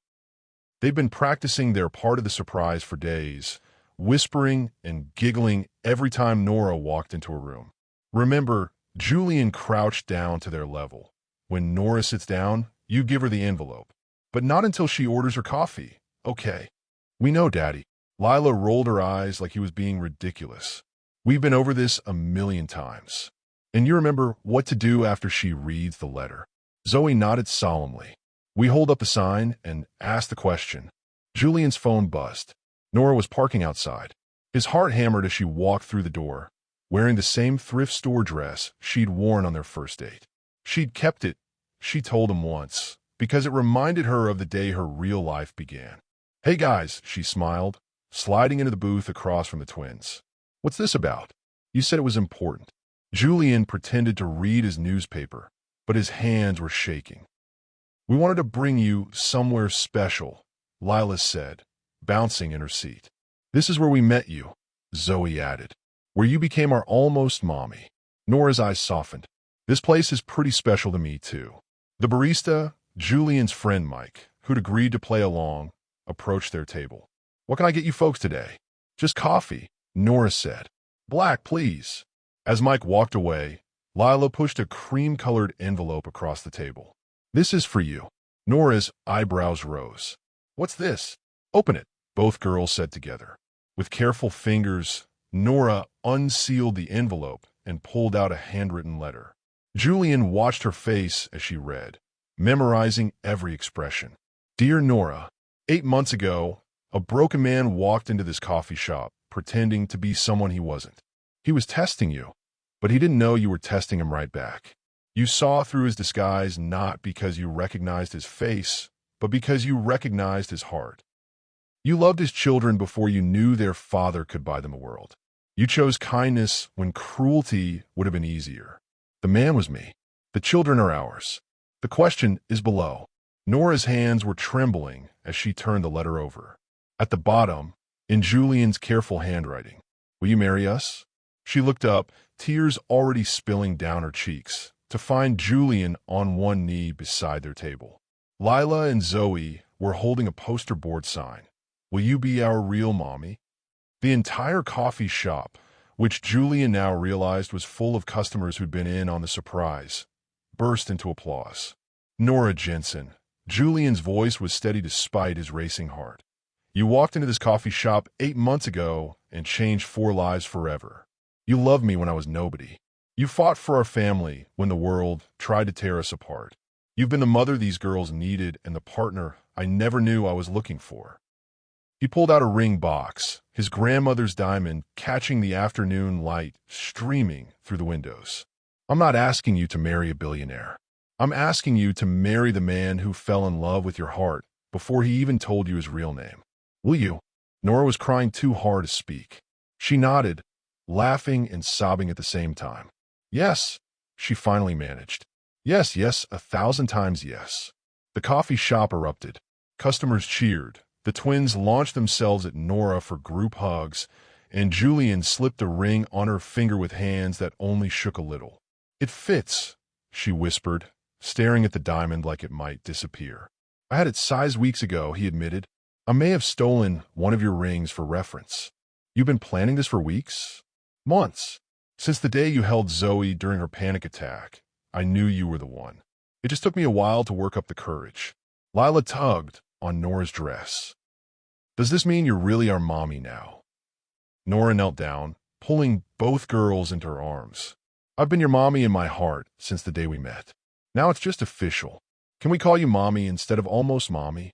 They'd been practicing their part of the surprise for days, whispering and giggling every time Nora walked into a room. Remember, Julian crouched down to their level. When Nora sits down, you give her the envelope. But not until she orders her coffee. "Okay. We know, Daddy." Lila rolled her eyes like he was being ridiculous. "We've been over this a million times. And you remember what to do after she reads the letter." Zoe nodded solemnly. "We hold up the sign and ask the question." Julian's phone buzzed. Nora was parking outside. His heart hammered as she walked through the door, wearing the same thrift store dress she'd worn on their first date. She'd kept it, she told him once, because it reminded her of the day her real life began. "Hey guys," she smiled, sliding into the booth across from the twins. "What's this about? You said it was important." Julian pretended to read his newspaper, but his hands were shaking. "We wanted to bring you somewhere special," Lila said, bouncing in her seat. "This is where we met you," Zoe added. "Where you became our almost mommy." Nora's eyes softened. "This place is pretty special to me, too." The barista, Julian's friend Mike, who'd agreed to play along, approached their table. "What can I get you folks today?" "Just coffee," Nora said. "Black, please." As Mike walked away, Lila pushed a cream-colored envelope across the table. "This is for you." Nora's eyebrows rose. "What's this?" "Open it," both girls said together. With careful fingers, Nora unsealed the envelope and pulled out a handwritten letter. Julian watched her face as she read, memorizing every expression. "Dear Nora, 8 months ago, a broken man walked into this coffee shop, pretending to be someone he wasn't. He was testing you, but he didn't know you were testing him right back. You saw through his disguise not because you recognized his face, but because you recognized his heart. You loved his children before you knew their father could buy them a world. You chose kindness when cruelty would have been easier. The man was me. The children are ours. The question is below." Nora's hands were trembling as she turned the letter over. At the bottom, in Julian's careful handwriting, "Will you marry us?" She looked up, tears already spilling down her cheeks, to find Julian on one knee beside their table. Lila and Zoe were holding a poster board sign. "Will you be our real mommy?" The entire coffee shop, which Julian now realized was full of customers who'd been in on the surprise, burst into applause. "Nora Jensen." Julian's voice was steady despite his racing heart. You walked into this coffee shop 8 months ago and changed 4 lives forever. You loved me when I was nobody. You fought for our family when the world tried to tear us apart. You've been the mother these girls needed and the partner I never knew I was looking for. He pulled out a ring box, his grandmother's diamond catching the afternoon light streaming through the windows. I'm not asking you to marry a billionaire. I'm asking you to marry the man who fell in love with your heart before he even told you his real name. Will you? Nora was crying too hard to speak. She nodded, laughing and sobbing at the same time. Yes, she finally managed. Yes, yes, 1,000 times yes. The coffee shop erupted. Customers cheered. The twins launched themselves at Nora for group hugs, and Julian slipped the ring on her finger with hands that only shook a little. It fits, she whispered, staring at the diamond like it might disappear. I had it sized weeks ago, he admitted. I may have stolen one of your rings for reference. You've been planning this for weeks? Months. Since the day you held Zoe during her panic attack, I knew you were the one. It just took me a while to work up the courage. Lila tugged on Nora's dress. Does this mean you're really our mommy now? Nora knelt down, pulling both girls into her arms. I've been your mommy in my heart since the day we met. Now it's just official. Can we call you mommy instead of almost mommy?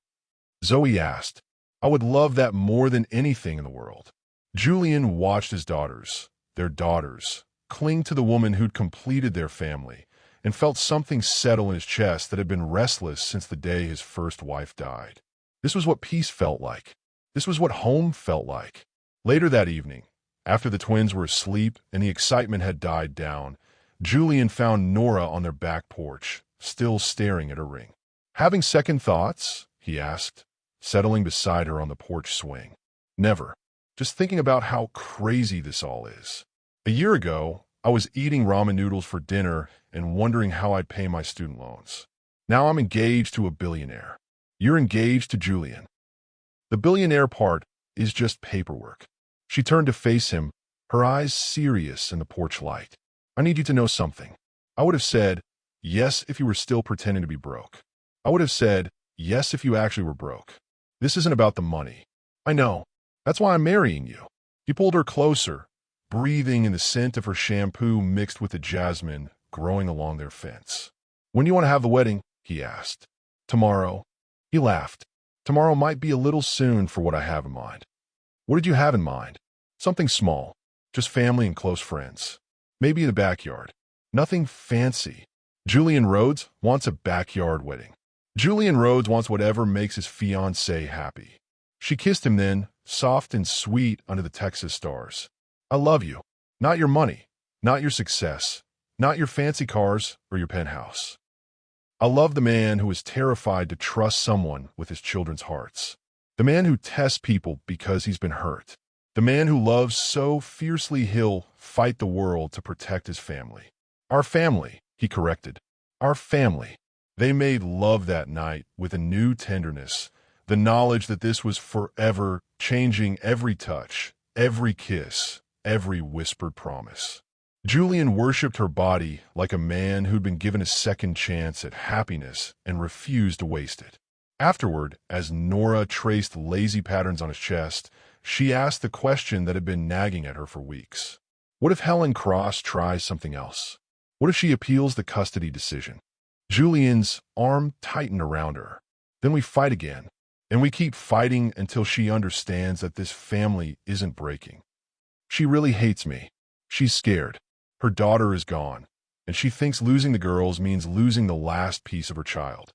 Zoe asked. I would love that more than anything in the world. Julian watched his daughters, their daughters, cling to the woman who'd completed their family, and felt something settle in his chest that had been restless since the day his first wife died. This was what peace felt like. This was what home felt like. Later that evening, after the twins were asleep and the excitement had died down, Julian found Nora on their back porch, still staring at her ring. Having second thoughts? He asked, settling beside her on the porch swing. Never. Just thinking about how crazy this all is. A year ago, I was eating ramen noodles for dinner and wondering how I'd pay my student loans. Now I'm engaged to a billionaire. You're engaged to Julian. The billionaire part is just paperwork. She turned to face him, her eyes serious in the porch light. I need you to know something. I would have said, yes, if you were still pretending to be broke. I would have said, yes, if you actually were broke. This isn't about the money. I know. That's why I'm marrying you. He pulled her closer, breathing in the scent of her shampoo mixed with the jasmine growing along their fence. When do you want to have the wedding? He asked. Tomorrow. He laughed. Tomorrow might be a little soon for what I have in mind. What did you have in mind? Something small. Just family and close friends. Maybe in the backyard. Nothing fancy. Julian Rhodes wants a backyard wedding. Julian Rhodes wants whatever makes his fiancée happy. She kissed him then, soft and sweet under the Texas stars. I love you. Not your money. Not your success. Not your fancy cars or your penthouse. I love the man who is terrified to trust someone with his children's hearts. The man who tests people because he's been hurt. The man who loves so fiercely he'll fight the world to protect his family. Our family, he corrected. Our family. They made love that night with a new tenderness, the knowledge that this was forever, changing every touch, every kiss, every whispered promise. Julian worshipped her body like a man who'd been given a second chance at happiness and refused to waste it. Afterward, as Nora traced lazy patterns on his chest, she asked the question that had been nagging at her for weeks. What if Helen Cross tries something else? What if she appeals the custody decision? Julian's arm tightened around her. Then we fight again, and we keep fighting until she understands that this family isn't breaking. She really hates me. She's scared. Her daughter is gone, and she thinks losing the girls means losing the last piece of her child.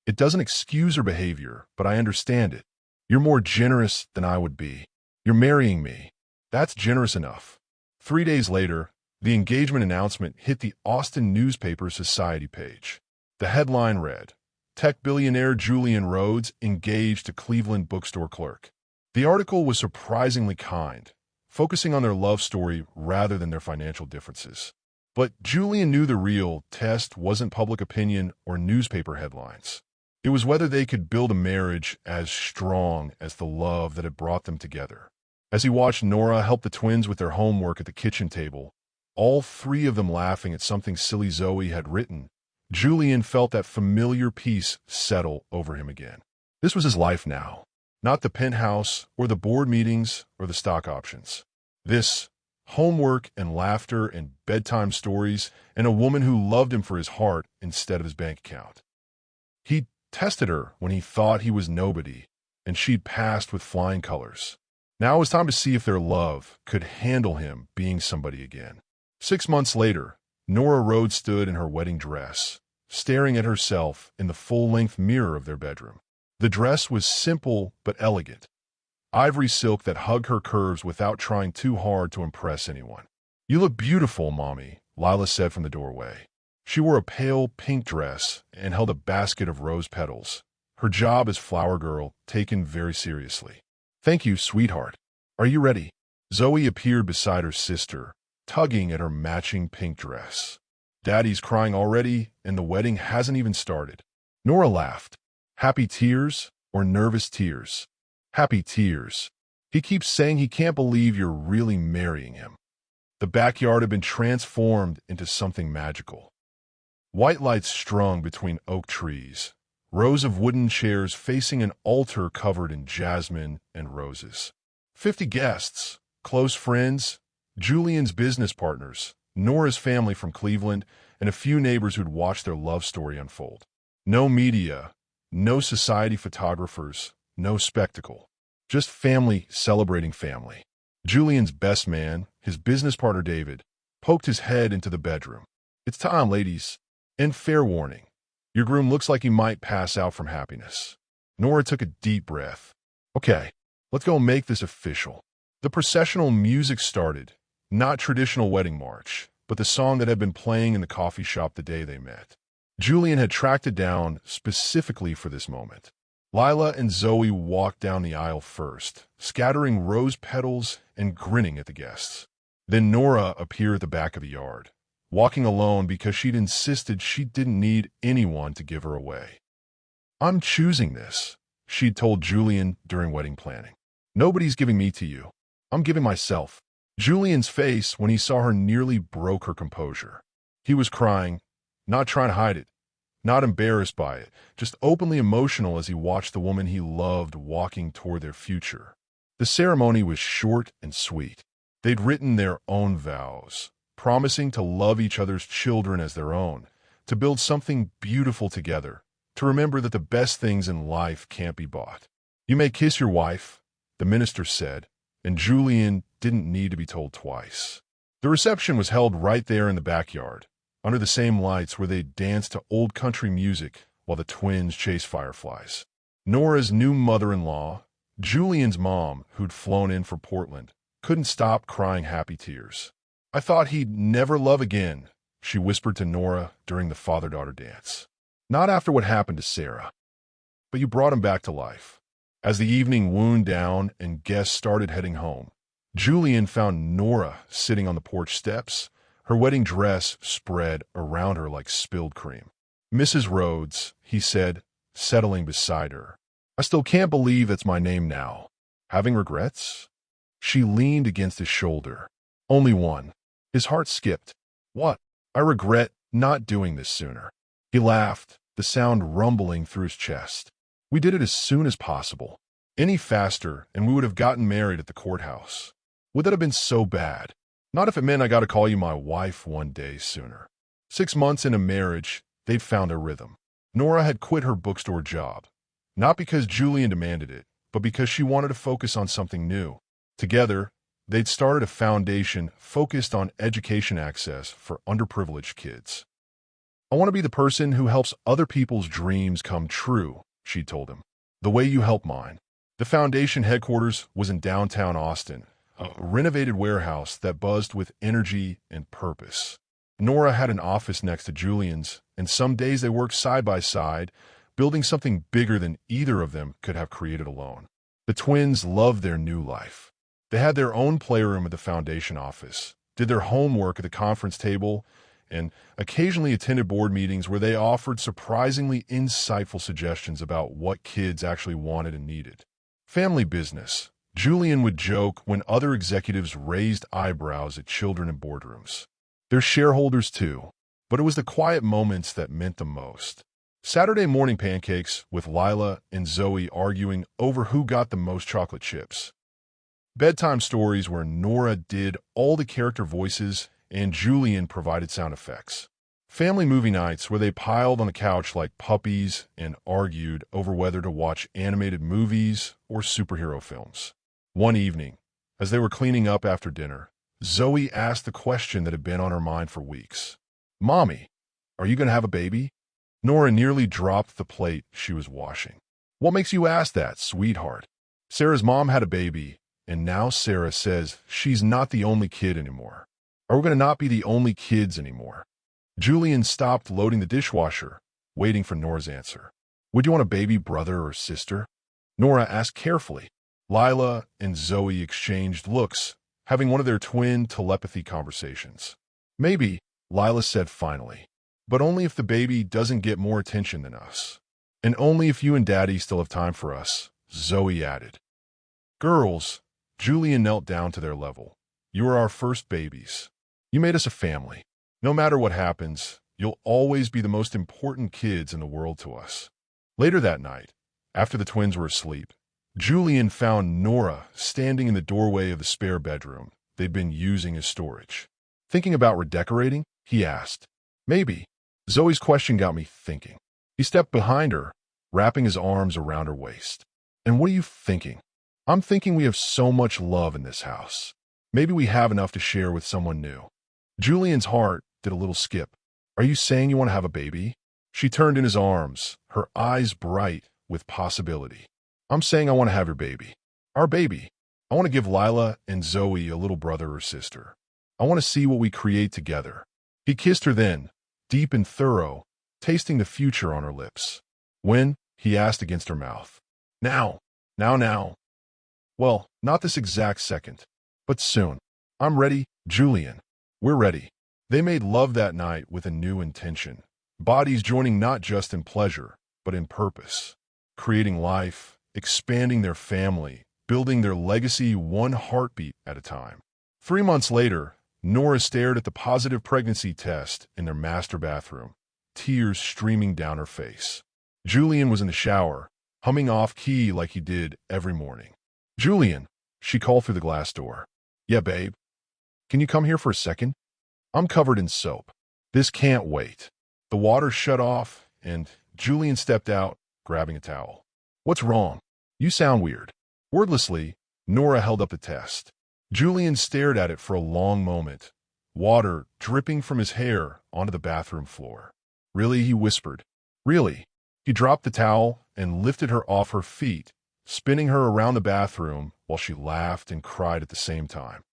It doesn't excuse her behavior, but I understand it. You're more generous than I would be. You're marrying me. That's generous enough. 3 days later, the engagement announcement hit the Austin newspaper society page. The headline read, Tech billionaire Julian Rhodes engaged to Cleveland bookstore clerk. The article was surprisingly kind, focusing on their love story rather than their financial differences. But Julian knew the real test wasn't public opinion or newspaper headlines. It was whether they could build a marriage as strong as the love that had brought them together. As he watched Nora help the twins with their homework at the kitchen table, all three of them laughing at something silly Zoe had written, Julian felt that familiar peace settle over him again. This was his life now. Not the penthouse or the board meetings or the stock options. This homework and laughter and bedtime stories and a woman who loved him for his heart instead of his bank account. He tested her when he thought he was nobody, and she'd passed with flying colors. Now it was time to see if their love could handle him being somebody again. 6 months later, Nora Rhodes stood in her wedding dress, staring at herself in the full-length mirror of their bedroom. The dress was simple but elegant, ivory silk that hugged her curves without trying too hard to impress anyone. "You look beautiful, Mommy," Lila said from the doorway. She wore a pale pink dress and held a basket of rose petals, her job as flower girl taken very seriously. "Thank you, sweetheart. Are you ready?" Zoe appeared beside her sister, tugging at her matching pink dress. "Daddy's crying already, and the wedding hasn't even started." Nora laughed. "Happy tears or nervous tears?" "Happy tears. He keeps saying he can't believe you're really marrying him." The backyard had been transformed into something magical. White lights strung between oak trees, rows of wooden chairs facing an altar covered in jasmine and roses. 50 guests, close friends, Julian's business partners, Nora's family from Cleveland, and a few neighbors who'd watched their love story unfold. No media, no society photographers, no spectacle. Just family celebrating family. Julian's best man, his business partner David, poked his head into the bedroom. "It's time, ladies. And fair warning, your groom looks like he might pass out from happiness." Nora took a deep breath. "Okay, let's go make this official." The processional music started, not traditional wedding march, but the song that had been playing in the coffee shop the day they met. Julian had tracked it down specifically for this moment. Lila and Zoe walked down the aisle first, scattering rose petals and grinning at the guests. Then Nora appeared at the back of the yard, walking alone because she'd insisted she didn't need anyone to give her away. "I'm choosing this," she'd told Julian during wedding planning. "Nobody's giving me to you. I'm giving myself." Julian's face when he saw her nearly broke her composure. He was crying, not trying to hide it, not embarrassed by it, just openly emotional as he watched the woman he loved walking toward their future. The ceremony was short and sweet. They'd written their own vows, promising to love each other's children as their own, to build something beautiful together, to remember that the best things in life can't be bought. "You may kiss your wife," the minister said, and Julian didn't need to be told twice. The reception was held right there in the backyard, under the same lights where they danced to old country music while the twins chased fireflies. Nora's new mother-in-law, Julian's mom, who'd flown in from Portland, couldn't stop crying happy tears. "I thought he'd never love again," she whispered to Nora during the father-daughter dance. "Not after what happened to Sarah. But you brought him back to life." As the evening wound down and guests started heading home, Julian found Nora sitting on the porch steps, her wedding dress spread around her like spilled cream. "Mrs. Rhodes," he said, settling beside her. "I still can't believe that's my name now. Having regrets?" She leaned against his shoulder. "Only one." His heart skipped. "What?" "I regret not doing this sooner." He laughed, the sound rumbling through his chest. "We did it as soon as possible. Any faster, and we would have gotten married at the courthouse. Would that have been so bad? Not if it meant I got to call you my wife one day sooner." 6 months into marriage, they'd found a rhythm. Nora had quit her bookstore job, not because Julian demanded it, but because she wanted to focus on something new. Together, they'd started a foundation focused on education access for underprivileged kids. "I want to be the person who helps other people's dreams come true," she told him. "The way you help mine." The foundation headquarters was in downtown Austin, a renovated warehouse that buzzed with energy and purpose. Nora had an office next to Julian's, and some days they worked side by side, building something bigger than either of them could have created alone. The twins loved their new life. They had their own playroom at the foundation office, did their homework at the conference table, and occasionally attended board meetings where they offered surprisingly insightful suggestions about what kids actually wanted and needed. Family business, Julian would joke when other executives raised eyebrows at children in boardrooms. They're shareholders too, but it was the quiet moments that meant the most. Saturday morning pancakes with Lila and Zoe arguing over who got the most chocolate chips. Bedtime stories where Nora did all the character voices and Julian provided sound effects. Family movie nights where they piled on the couch like puppies and argued over whether to watch animated movies or superhero films. One evening, as they were cleaning up after dinner, Zoe asked the question that had been on her mind for weeks. "Mommy, are you going to have a baby?" Nora nearly dropped the plate she was washing. "What makes you ask that, sweetheart? Sarah's mom had a baby, and now Sarah says she's not the only kid anymore. Are we going to not be the only kids anymore?" Julian stopped loading the dishwasher, waiting for Nora's answer. "Would you want a baby brother or sister?" Nora asked carefully. Lila and Zoe exchanged looks, having one of their twin telepathy conversations. "Maybe," Lila said finally, "but only if the baby doesn't get more attention than us. And only if you and Daddy still have time for us," Zoe added. "Girls," Julian knelt down to their level, "you are our first babies. You made us a family. No matter what happens, you'll always be the most important kids in the world to us." Later that night, after the twins were asleep, Julian found Nora standing in the doorway of the spare bedroom they'd been using as storage. "Thinking about redecorating?" he asked. "Maybe." Zoe's question got me thinking. He stepped behind her, wrapping his arms around her waist. "And what are you thinking?" "I'm thinking we have so much love in this house. Maybe we have enough to share with someone new." Julian's heart did a little skip. "Are you saying you want to have a baby?" She turned in his arms, her eyes bright with possibility. "I'm saying I want to have your baby. Our baby. I want to give Lila and Zoe a little brother or sister. I want to see what we create together." He kissed her then, deep and thorough, tasting the future on her lips. "When?" he asked against her mouth. Now. Now. "Well, not this exact second, but soon. I'm ready, Julian. We're ready." They made love that night with a new intention, bodies joining not just in pleasure, but in purpose, creating life, expanding their family, building their legacy one heartbeat at a time. 3 months later, Nora stared at the positive pregnancy test in their master bathroom, tears streaming down her face. Julian was in the shower, humming off-key like he did every morning. "Julian," she called through the glass door. "Yeah, babe. Can you come here for a second? I'm covered in soap. This can't wait." The water shut off, and Julian stepped out, grabbing a towel. "What's wrong? You sound weird." Wordlessly, Nora held up the test. Julian stared at it for a long moment, water dripping from his hair onto the bathroom floor. "Really?" he whispered. "Really?" He dropped the towel and lifted her off her feet, spinning her around the bathroom while she laughed and cried at the same time.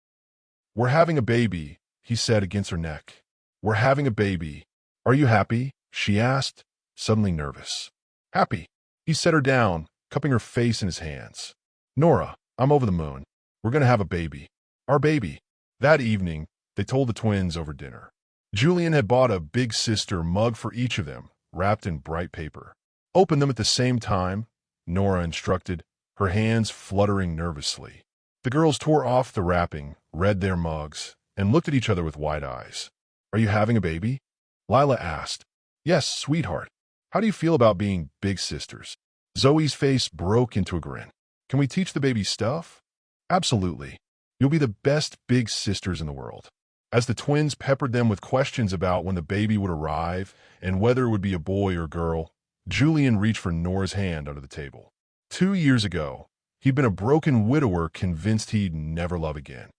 "We're having a baby," he said against her neck. "We're having a baby. Are you happy?" she asked, suddenly nervous. "Happy." He set her down, cupping her face in his hands. "Nora, I'm over the moon. We're going to have a baby. Our baby." That evening, they told the twins over dinner. Julian had bought a big sister mug for each of them, wrapped in bright paper. "Open them at the same time," Nora instructed, her hands fluttering nervously. The girls tore off the wrapping, read their mugs, and looked at each other with wide eyes. "Are you having a baby?" Lila asked. "Yes, sweetheart. How do you feel about being big sisters?" Zoe's face broke into a grin. "Can we teach the baby stuff?" "Absolutely. You'll be the best big sisters in the world." As the twins peppered them with questions about when the baby would arrive and whether it would be a boy or girl, Julian reached for Nora's hand under the table. 2 years ago, he'd been a broken widower convinced he'd never love again.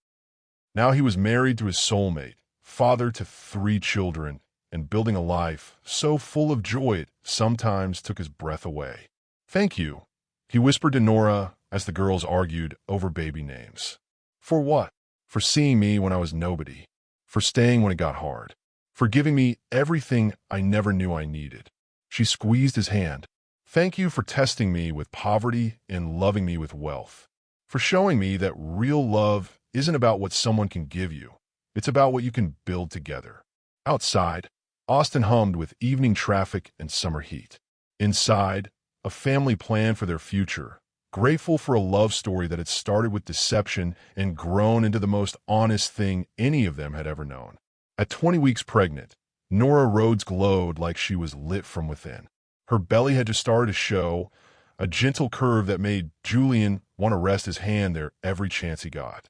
Now he was married to his soulmate, father to 3 children, and building a life so full of joy it sometimes took his breath away. "Thank you," he whispered to Nora as the girls argued over baby names. "For what?" "For seeing me when I was nobody. For staying when it got hard. For giving me everything I never knew I needed." She squeezed his hand. "Thank you for testing me with poverty and loving me with wealth. For showing me that real love isn't about what someone can give you. It's about what you can build together." Outside, Austin hummed with evening traffic and summer heat. Inside, a family planned for their future, grateful for a love story that had started with deception and grown into the most honest thing any of them had ever known. At 20 weeks pregnant, Nora Rhodes glowed like she was lit from within. Her belly had just started to show, a gentle curve that made Julian want to rest his hand there every chance he got.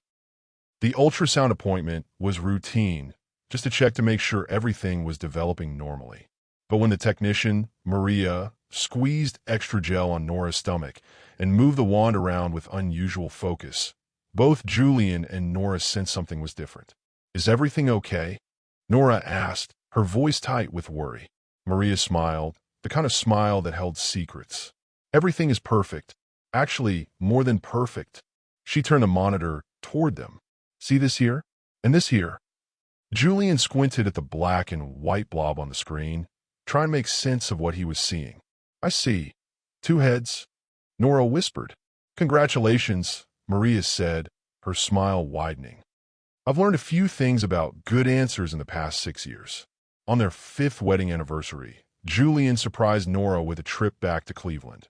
The ultrasound appointment was routine, just to check to make sure everything was developing normally. But when the technician, Maria, squeezed extra gel on Nora's stomach and moved the wand around with unusual focus, both Julian and Nora sensed something was different. "Is everything okay?" Nora asked, her voice tight with worry. Maria smiled, the kind of smile that held secrets. "Everything is perfect. Actually, more than perfect." She turned the monitor toward them. "See this here? And this here?" Julian squinted at the black and white blob on the screen, trying to make sense of what he was seeing. "I see. 2 heads." Nora whispered. "Congratulations," Maria said, her smile widening. "I've learned a few things about good answers in the past 6 years." On their 5th wedding anniversary, Julian surprised Nora with a trip back to Cleveland.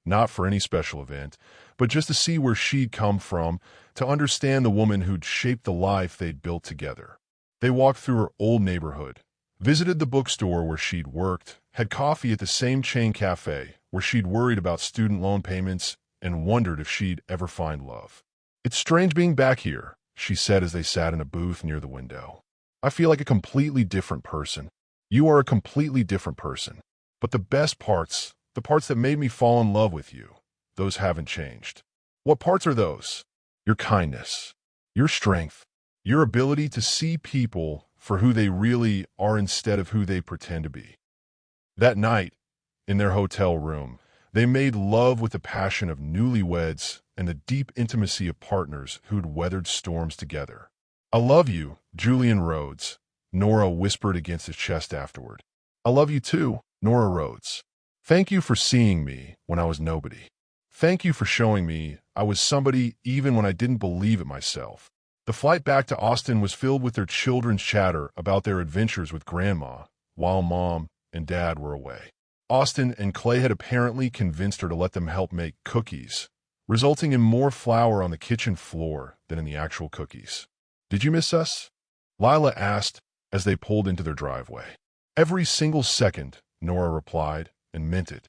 Not for any special event, but just to see where she'd come from, to understand the woman who'd shaped the life they'd built together. They walked through her old neighborhood, visited the bookstore where she'd worked, had coffee at the same chain cafe where she'd worried about student loan payments and wondered if she'd ever find love. "It's strange being back here," she said as they sat in a booth near the window. "I feel like a completely different person." "You are a completely different person. But the best parts, the parts that made me fall in love with you, those haven't changed." "What parts are those?" "Your kindness, your strength, your ability to see people for who they really are instead of who they pretend to be." That night, in their hotel room, they made love with the passion of newlyweds and the deep intimacy of partners who'd weathered storms together. "I love you, Julian Rhodes," Nora whispered against his chest afterward. "I love you too, Nora Rhodes. Thank you for seeing me when I was nobody. Thank you for showing me I was somebody even when I didn't believe it myself." The flight back to Austin was filled with their children's chatter about their adventures with Grandma, while Mom and Dad were away. Austin and Clay had apparently convinced her to let them help make cookies, resulting in more flour on the kitchen floor than in the actual cookies. "Did you miss us?" Lila asked as they pulled into their driveway. "Every single second," Nora replied, and meant it.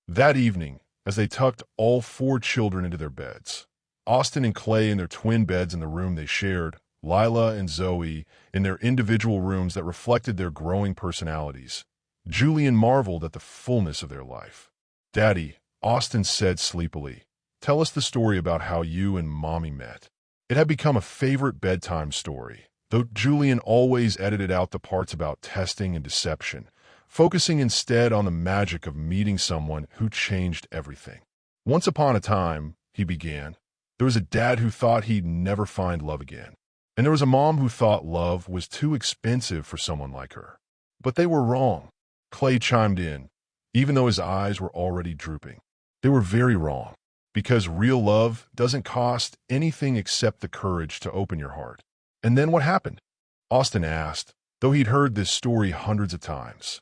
That evening, as they tucked all 4 children into their beds, Austin and Clay in their twin beds in the room they shared, Lila and Zoe in their individual rooms that reflected their growing personalities, Julian marveled at the fullness of their life. "Daddy," Austin said sleepily, "tell us the story about how you and Mommy met." It had become a favorite bedtime story, though Julian always edited out the parts about testing and deception, focusing instead on the magic of meeting someone who changed everything. "Once upon a time," he began, "there was a dad who thought he'd never find love again. And there was a mom who thought love was too expensive for someone like her. But they were wrong." Clay chimed in, even though his eyes were already drooping. "They were very wrong, because real love doesn't cost anything except the courage to open your heart." "And then what happened?" Austin asked, though he'd heard this story hundreds of times.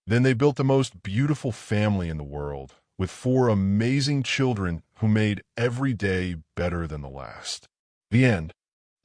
"Then they built the most beautiful family in the world, with 4 amazing children who made every day better than the last." The end.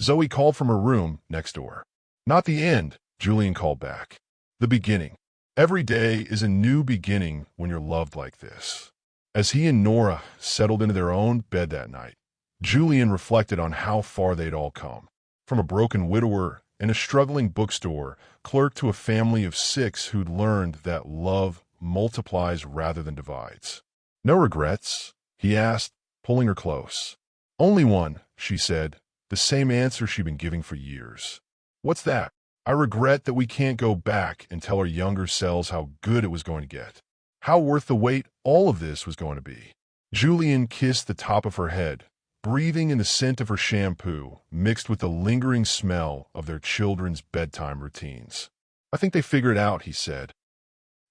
Zoe called from her room next door. "Not the end," Julian called back. "The beginning. Every day is a new beginning when you're loved like this." As he and Nora settled into their own bed that night, Julian reflected on how far they'd all come. From a broken widower and a struggling bookstore clerk to a family of 6 who'd learned that love multiplies rather than divides. "No regrets?" he asked, pulling her close. "Only one," she said, the same answer she'd been giving for years. "What's that?" "I regret that we can't go back and tell our younger selves how good it was going to get. How worth the wait all of this was going to be." Julian kissed the top of her head, breathing in the scent of her shampoo, mixed with the lingering smell of their children's bedtime routines. "I think they figured it out," he said.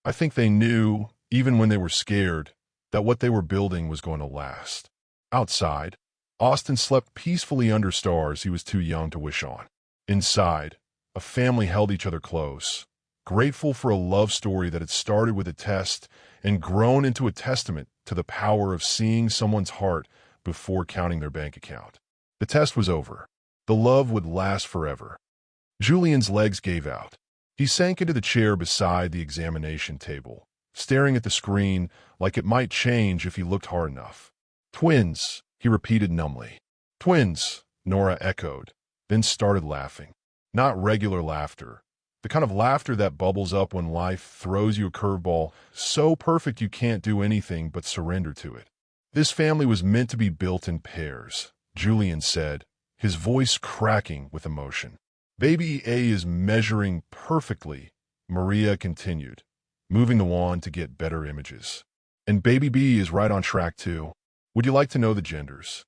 "I think they knew, even when they were scared, that what they were building was going to last." Outside, Austin slept peacefully under stars he was too young to wish on. Inside, a family held each other close, grateful for a love story that had started with a test and grown into a testament to the power of seeing someone's heart before counting their bank account. The test was over. The love would last forever. Julian's legs gave out. He sank into the chair beside the examination table, staring at the screen like it might change if he looked hard enough. Twins, he repeated numbly. Twins, Nora echoed, then started laughing. Not regular laughter. The kind of laughter that bubbles up when life throws you a curveball so perfect you can't do anything but surrender to it. This family was meant to be built in pairs, Julian said, his voice cracking with emotion. Baby A is measuring perfectly, Maria continued, moving the wand to get better images. And baby B is right on track too. Would you like to know the genders?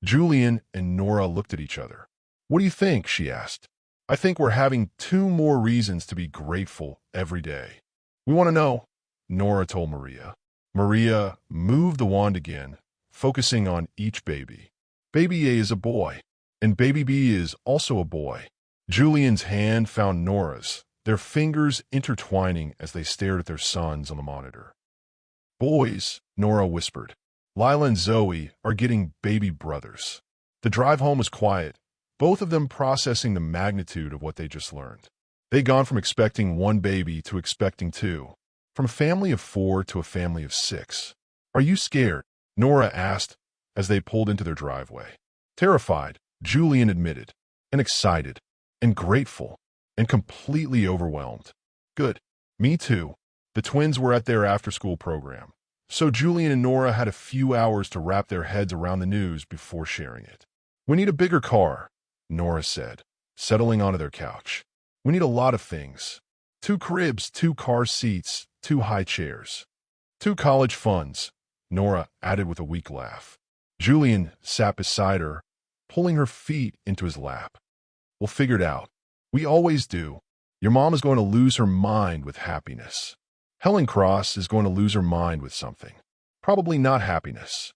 Julian and Nora looked at each other. What do you think? She asked. I think we're having 2 more reasons to be grateful every day. We want to know, Nora told Maria. Maria moved the wand again, focusing on each baby. Baby A is a boy, and baby B is also a boy. Julian's hand found Nora's, their fingers intertwining as they stared at their sons on the monitor. Boys, Nora whispered. Lila and Zoe are getting baby brothers. The drive home was quiet, both of them processing the magnitude of what they just learned. They'd gone from expecting 1 baby to expecting 2, from a family of 4 to a family of 6. Are you scared? Nora asked as they pulled into their driveway. Terrified, Julian admitted, and excited, and grateful, and completely overwhelmed. Good. Me too. The twins were at their after-school program, so Julian and Nora had a few hours to wrap their heads around the news before sharing it. We need a bigger car, Nora said, settling onto their couch. We need a lot of things. 2 cribs, 2 car seats, 2 high chairs. 2 college funds, Nora added with a weak laugh. Julian sat beside her, pulling her feet into his lap. We'll figure it out. We always do. Your mom is going to lose her mind with happiness. Helen Cross is going to lose her mind with something. Probably not happiness.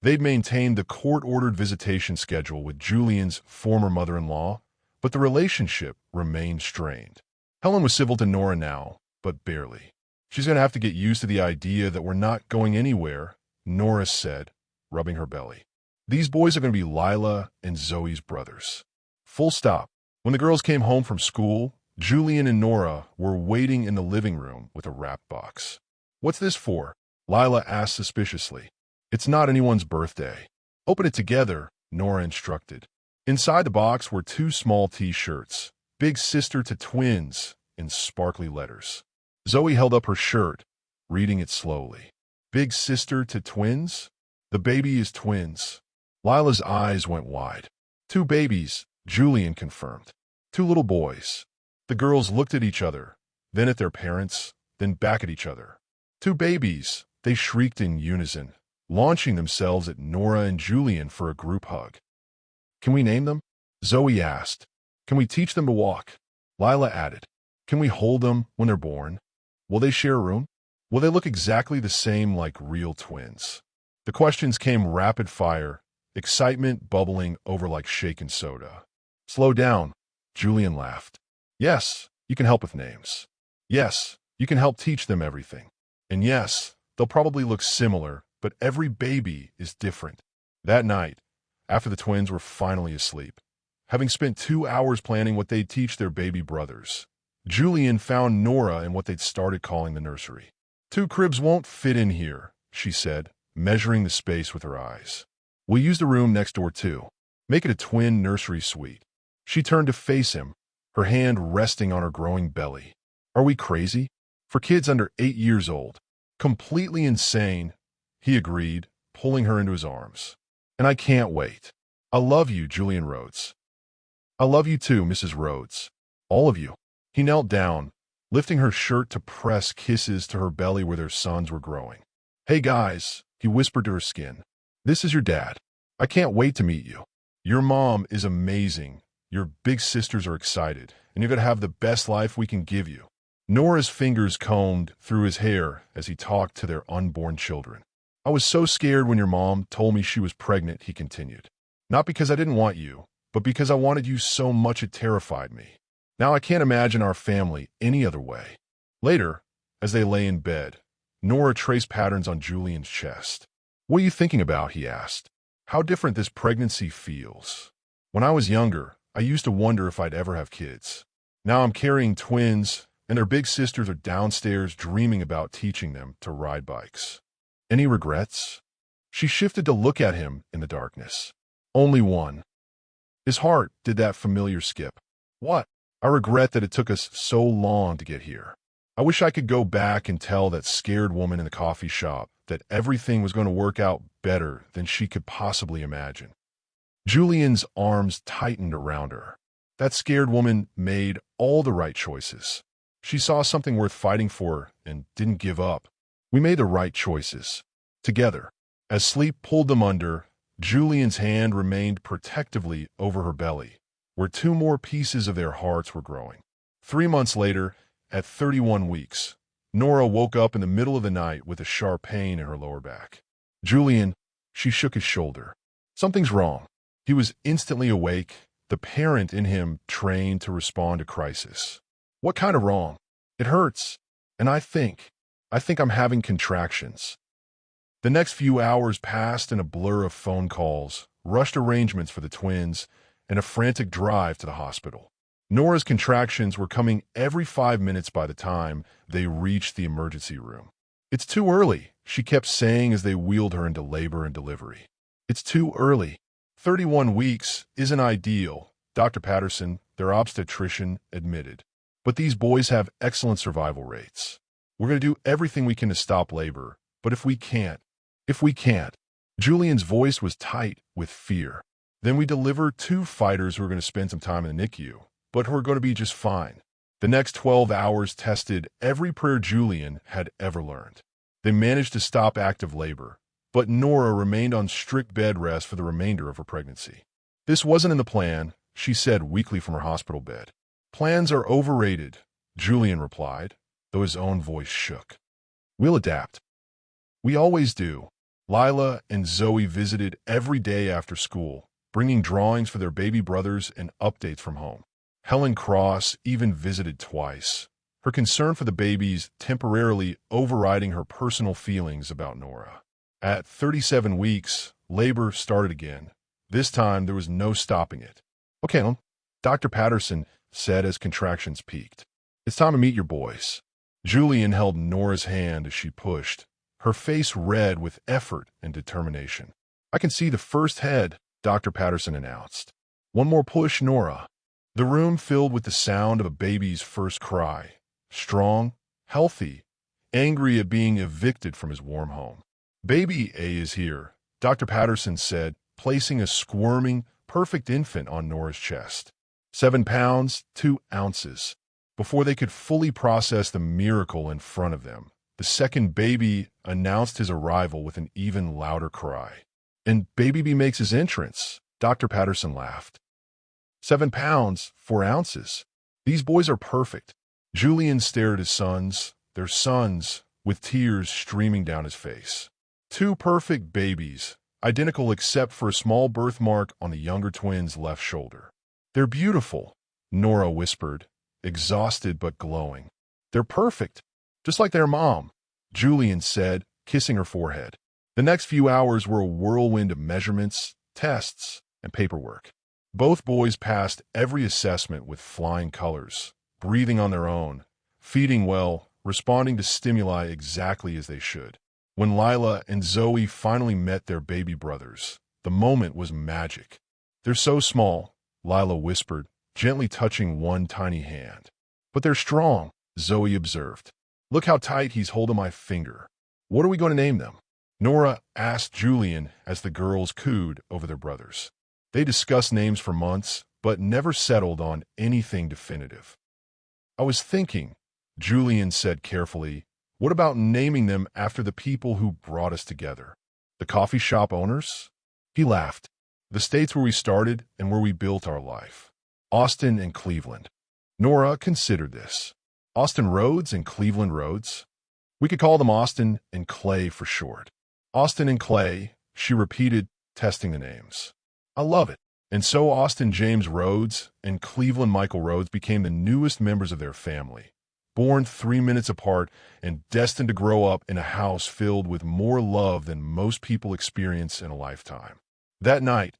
They'd maintained the court-ordered visitation schedule with Julian's former mother-in-law, but the relationship remained strained. Helen was civil to Nora now, but barely. She's going to have to get used to the idea that we're not going anywhere, Nora said, rubbing her belly. These boys are going to be Lila and Zoe's brothers. Full stop. When the girls came home from school, Julian and Nora were waiting in the living room with a wrap box. What's this for? Lila asked suspiciously. It's not anyone's birthday. Open it together, Nora instructed. Inside the box were 2 small T-shirts, Big Sister to Twins, in sparkly letters. Zoe held up her shirt, reading it slowly. Big Sister to Twins? The baby is twins. Lila's eyes went wide. 2 babies, Julian confirmed. 2 little boys. The girls looked at each other, then at their parents, then back at each other. 2 babies, they shrieked in unison, launching themselves at Nora and Julian for a group hug. Can we name them? Zoe asked. Can we teach them to walk? Lila added. Can we hold them when they're born? Will they share a room? Will they look exactly the same like real twins? The questions came rapid fire, excitement bubbling over like shaken soda. Slow down, Julian laughed. Yes, you can help with names. Yes, you can help teach them everything. And yes, they'll probably look similar, but every baby is different. That night, after the twins were finally asleep, having spent 2 hours planning what they'd teach their baby brothers, Julian found Nora in what they'd started calling the nursery. 2 cribs won't fit in here, she said, measuring the space with her eyes. We'll use the room next door too. Make it a twin nursery suite. She turned to face him, her hand resting on her growing belly. Are we crazy? For kids under 8 years old. Completely insane, he agreed, pulling her into his arms. And I can't wait. I love you, Julian Rhodes. I love you too, Mrs. Rhodes. All of you. He knelt down, lifting her shirt to press kisses to her belly where their sons were growing. Hey guys, he whispered to her skin. This is your dad. I can't wait to meet you. Your mom is amazing. Your big sisters are excited, and you're going to have the best life we can give you. Nora's fingers combed through his hair as he talked to their unborn children. I was so scared when your mom told me she was pregnant, he continued. Not because I didn't want you, but because I wanted you so much it terrified me. Now I can't imagine our family any other way. Later, as they lay in bed, Nora traced patterns on Julian's chest. What are you thinking about? He asked. How different this pregnancy feels. When I was younger, I used to wonder if I'd ever have kids. Now I'm carrying twins, and their big sisters are downstairs dreaming about teaching them to ride bikes. Any regrets? She shifted to look at him in the darkness. Only one. His heart did that familiar skip. What? I regret that it took us so long to get here. I wish I could go back and tell that scared woman in the coffee shop that everything was going to work out better than she could possibly imagine. Julian's arms tightened around her. That scared woman made all the right choices. She saw something worth fighting for and didn't give up. We made the right choices. Together. As sleep pulled them under, Julian's hand remained protectively over her belly, where two more pieces of their hearts were growing. 3 months later, at 31 weeks, Nora woke up in the middle of the night with a sharp pain in her lower back. Julian, she shook his shoulder. Something's wrong. He was instantly awake, the parent in him trained to respond to crisis. What kind of wrong? It hurts, and I think I'm having contractions. The next few hours passed in a blur of phone calls, rushed arrangements for the twins, and a frantic drive to the hospital. Nora's contractions were coming every 5 minutes by the time they reached the emergency room. It's too early, she kept saying as they wheeled her into labor and delivery. It's too early. 31 weeks isn't ideal, Dr. Patterson, their obstetrician, admitted. But these boys have excellent survival rates. We're going to do everything we can to stop labor, but if we can't, Julian's voice was tight with fear. Then we deliver 2 fighters who are going to spend some time in the NICU, but who are going to be just fine. The next 12 hours tested every prayer Julian had ever learned. They managed to stop active labor, but Nora remained on strict bed rest for the remainder of her pregnancy. This wasn't in the plan, she said weakly from her hospital bed. Plans are overrated, Julian replied, though his own voice shook. We'll adapt. We always do. Lila and Zoe visited every day after school, bringing drawings for their baby brothers and updates from home. Helen Cross even visited twice, her concern for the babies temporarily overriding her personal feelings about Nora. At 37 weeks, labor started again. This time, there was no stopping it. Okay, Dr. Patterson said as contractions peaked. It's time to meet your boys. Julian held Nora's hand as she pushed, her face red with effort and determination. I can see the first head, Dr. Patterson announced. One more push, Nora. The room filled with the sound of a baby's first cry. Strong, healthy, angry at being evicted from his warm home. Baby A is here, Dr. Patterson said, placing a squirming, perfect infant on Nora's chest. 7 pounds, 2 ounces. Before they could fully process the miracle in front of them, the second baby announced his arrival with an even louder cry. And Baby B makes his entrance, Dr. Patterson laughed. 7 pounds, 4 ounces. These boys are perfect. Julian stared at his sons, their sons, with tears streaming down his face. 2 perfect babies, identical except for a small birthmark on the younger twin's left shoulder. They're beautiful, Nora whispered, exhausted but glowing. They're perfect, just like their mom, Julian said, kissing her forehead. The next few hours were a whirlwind of measurements, tests, and paperwork. Both boys passed every assessment with flying colors, breathing on their own, feeding well, responding to stimuli exactly as they should. When Lila and Zoe finally met their baby brothers, the moment was magic. They're so small, Lila whispered, gently touching one tiny hand. But they're strong, Zoe observed. Look how tight he's holding my finger. What are we going to name them? Nora asked Julian as the girls cooed over their brothers. They discussed names for months, but never settled on anything definitive. I was thinking, Julian said carefully, what about naming them after the people who brought us together? The coffee shop owners? He laughed. The states where we started and where we built our life. Austin and Cleveland. Nora considered this. Austin Roads and Cleveland Roads? We could call them Austin and Clay for short. Austin and Clay, she repeated, testing the names. I love it. And so Austin James Rhodes and Cleveland Michael Rhodes became the newest members of their family, born 3 minutes apart and destined to grow up in a house filled with more love than most people experience in a lifetime. That night,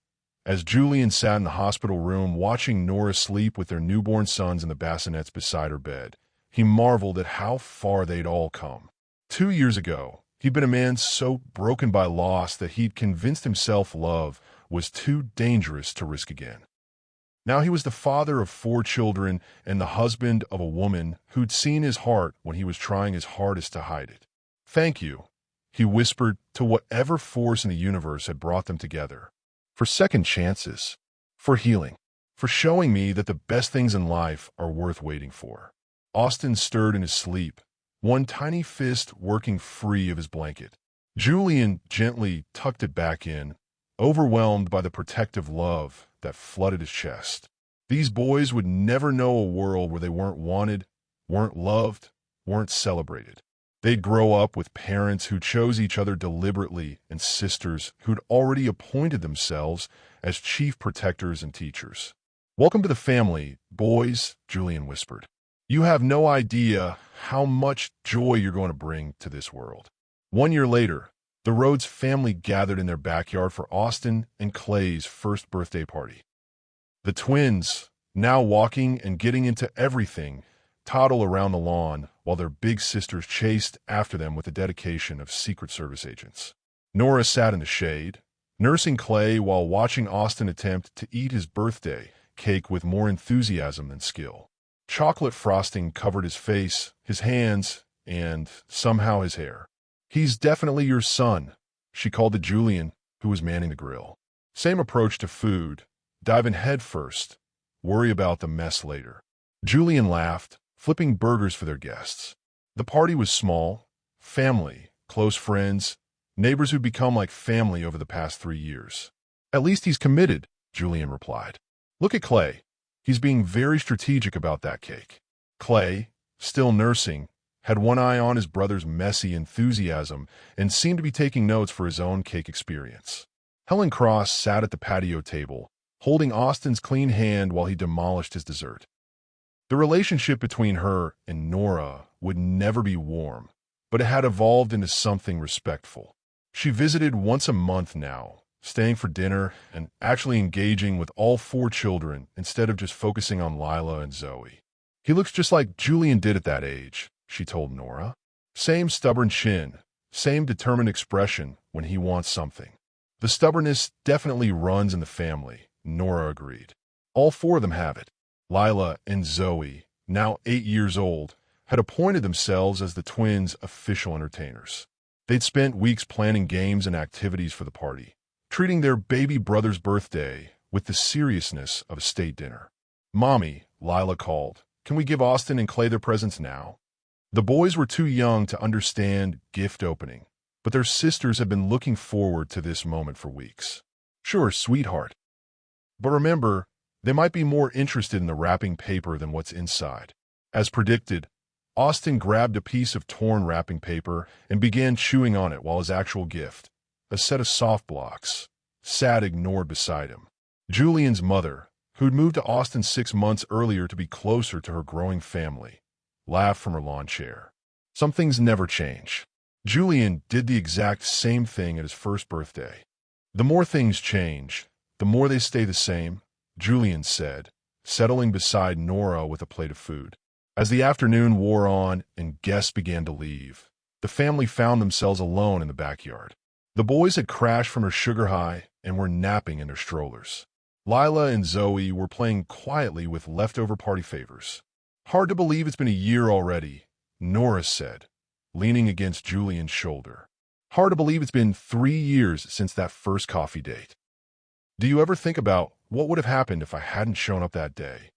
as Julian sat in the hospital room watching Nora sleep with their newborn sons in the bassinets beside her bed, He marveled at how far they'd all come. 2 years ago, he'd been a man so broken by loss that he'd convinced himself love was too dangerous to risk again. Now he was the father of 4 children and the husband of a woman who'd seen his heart when he was trying his hardest to hide it. "Thank you," he whispered to whatever force in the universe had brought them together. "For second chances, for healing, for showing me that the best things in life are worth waiting for." Austin stirred in his sleep, one tiny fist working free of his blanket. Julian gently tucked it back in, overwhelmed by the protective love that flooded his chest. These boys would never know a world where they weren't wanted, weren't loved, weren't celebrated. They'd grow up with parents who chose each other deliberately and sisters who'd already appointed themselves as chief protectors and teachers. "Welcome to the family, boys," Julian whispered. "You have no idea how much joy you're going to bring to this world." 1 year later, the Rhodes family gathered in their backyard for Austin and Clay's first birthday party. The twins, now walking and getting into everything, toddle around the lawn while their big sisters chased after them with the dedication of Secret Service agents. Nora sat in the shade, nursing Clay while watching Austin attempt to eat his birthday cake with more enthusiasm than skill. Chocolate frosting covered his face, his hands, and somehow his hair. "He's definitely your son," she called to Julian, who was manning the grill. Same approach to food, dive in head first, worry about the mess later. Julian laughed, flipping burgers for their guests. The party was small, family, close friends, neighbors who'd become like family over the past 3 years. "At least he's committed," Julian replied. "Look at Clay. He's being very strategic about that cake." Clay, still nursing, had one eye on his brother's messy enthusiasm and seemed to be taking notes for his own cake experience. Helen Cross sat at the patio table, holding Austin's clean hand while he demolished his dessert. The relationship between her and Nora would never be warm, but it had evolved into something respectful. She visited once a month now, staying for dinner and actually engaging with all 4 children instead of just focusing on Lila and Zoe. "He looks just like Julian did at that age," she told Nora. "Same stubborn chin, same determined expression when he wants something." "The stubbornness definitely runs in the family," Nora agreed. "All 4 of them have it." Lila and Zoe, now 8 years old, had appointed themselves as the twins' official entertainers. They'd spent weeks planning games and activities for the party, treating their baby brother's birthday with the seriousness of a state dinner. "Mommy," Lila called, "can we give Austin and Clay their presents now?" The boys were too young to understand gift opening, but their sisters had been looking forward to this moment for weeks. "Sure, sweetheart. But remember, they might be more interested in the wrapping paper than what's inside." As predicted, Austin grabbed a piece of torn wrapping paper and began chewing on it while his actual gift, a set of soft blocks, sat ignored beside him. Julian's mother, who'd moved to Austin 6 months earlier to be closer to her growing family, laughed from her lawn chair. "Some things never change." Julian did the exact same thing at his first birthday. "The more things change, the more they stay the same," Julian said, settling beside Nora with a plate of food. As the afternoon wore on and guests began to leave, the family found themselves alone in the backyard. The boys had crashed from their sugar high and were napping in their strollers. Lila and Zoe were playing quietly with leftover party favors. "Hard to believe it's been a year already," Nora said, leaning against Julian's shoulder. "Hard to believe it's been 3 years since that first coffee date. Do you ever think about what would have happened if I hadn't shown up that day?"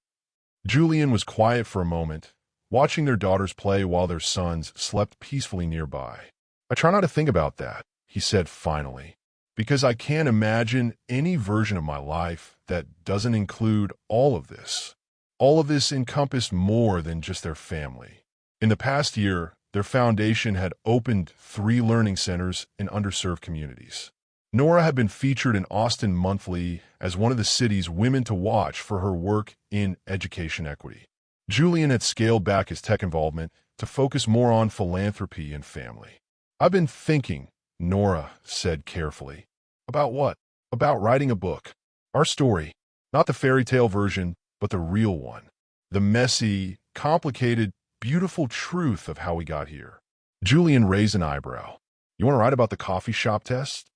Julian was quiet for a moment, watching their daughters play while their sons slept peacefully nearby. "I try not to think about that," he said finally, "because I can't imagine any version of my life that doesn't include all of this. All of this encompassed more than just their family." In the past year, their foundation had opened 3 learning centers in underserved communities. Nora had been featured in Austin Monthly as one of the city's women to watch for her work in education equity. Julian had scaled back his tech involvement to focus more on philanthropy and family. "I've been thinking," Nora said carefully. "About what?" "About writing a book. Our story. Not the fairy tale version, but the real one. The messy, complicated, beautiful truth of how we got here. Julian raised an eyebrow. You want to write about the coffee shop test?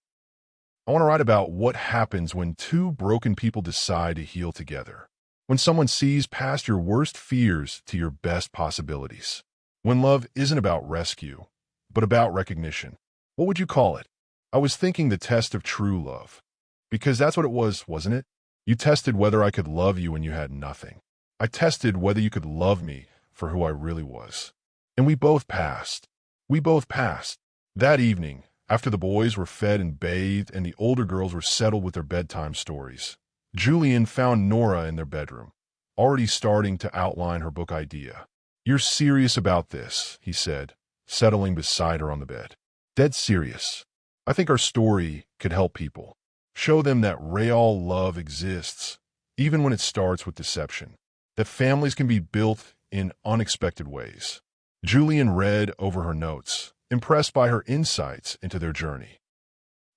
I want to write about what happens when two broken people decide to heal together. When someone sees past your worst fears to your best possibilities. When love isn't about rescue, but about recognition. What would you call it? I was thinking the test of true love. Because that's what it was, wasn't it? You tested whether I could love you when you had nothing. I tested whether you could love me for who I really was. And we both passed. We both passed. That evening, after the boys were fed and bathed and the older girls were settled with their bedtime stories, Julian found Nora in their bedroom, already starting to outline her book idea. You're serious about this, he said, settling beside her on the bed. Dead serious. I think our story could help people. Show them that real love exists, even when it starts with deception. That families can be built in unexpected ways. Julian read over her notes, impressed by her insights into their journey.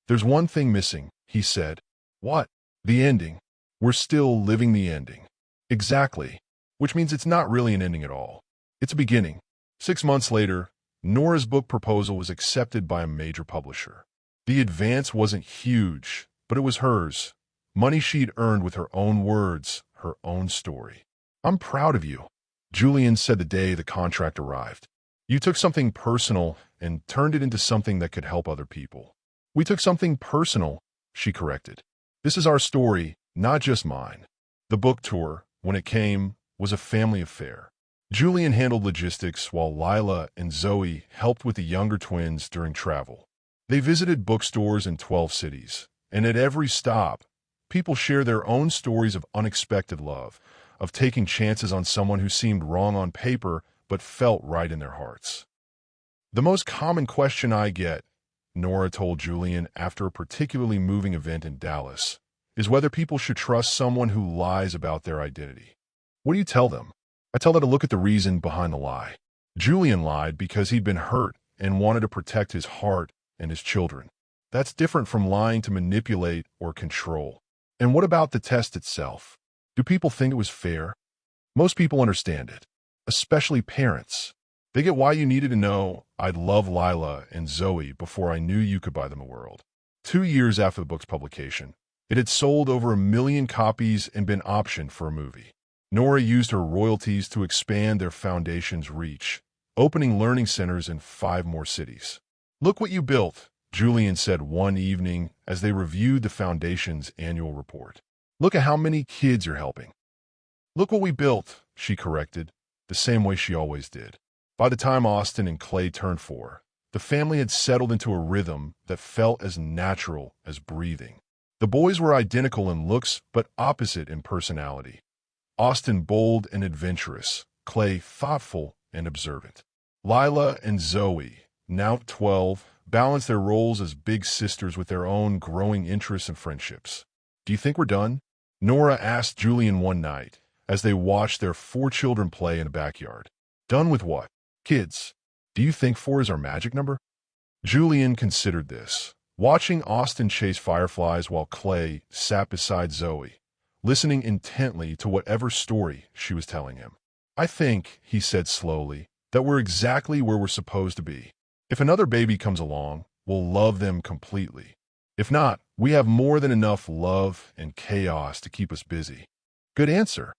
There's one thing missing, he said. What? The ending. We're still living the ending. Exactly. Which means it's not really an ending at all. It's a beginning. 6 months later, Nora's book proposal was accepted by a major publisher. The advance wasn't huge, but it was hers. Money she'd earned with her own words, her own story. I'm proud of you, Julian said the day the contract arrived. You took something personal and turned it into something that could help other people. We took something personal, she corrected. This is our story, not just mine. The book tour, when it came, was a family affair. Julian handled logistics while Lila and Zoe helped with the younger twins during travel. They visited bookstores in 12 cities, and at every stop, people shared their own stories of unexpected love, of taking chances on someone who seemed wrong on paper but felt right in their hearts. The most common question I get, Nora told Julian after a particularly moving event in Dallas, is whether people should trust someone who lies about their identity. What do you tell them? I tell them to look at the reason behind the lie. Julian lied because he'd been hurt and wanted to protect his heart and his children. That's different from lying to manipulate or control. And what about the test itself? Do people think it was fair? Most people understand it, especially parents. They get why you needed to know I'd love Lila and Zoe before I knew you could buy them a world. 2 years after the book's publication, it had sold over 1 million copies and been optioned for a movie. Nora used her royalties to expand their foundation's reach, opening learning centers in 5 more cities. Look what you built, Julian said one evening as they reviewed the foundation's annual report. Look at how many kids you're helping. Look what we built, she corrected, the same way she always did. By the time Austin and Clay turned 4, the family had settled into a rhythm that felt as natural as breathing. The boys were identical in looks but opposite in personality. Austin bold and adventurous, Clay thoughtful and observant. Lila and Zoe, now 12, balanced their roles as big sisters with their own growing interests and friendships. Do you think we're done? Nora asked Julian one night as they watched their 4 children play in the backyard. Done with what? Kids. Do you think 4 is our magic number? Julian considered this, watching Austin chase fireflies while Clay sat beside Zoe, listening intently to whatever story she was telling him. I think, he said slowly, that we're exactly where we're supposed to be. If another baby comes along, we'll love them completely. If not, we have more than enough love and chaos to keep us busy. Good answer.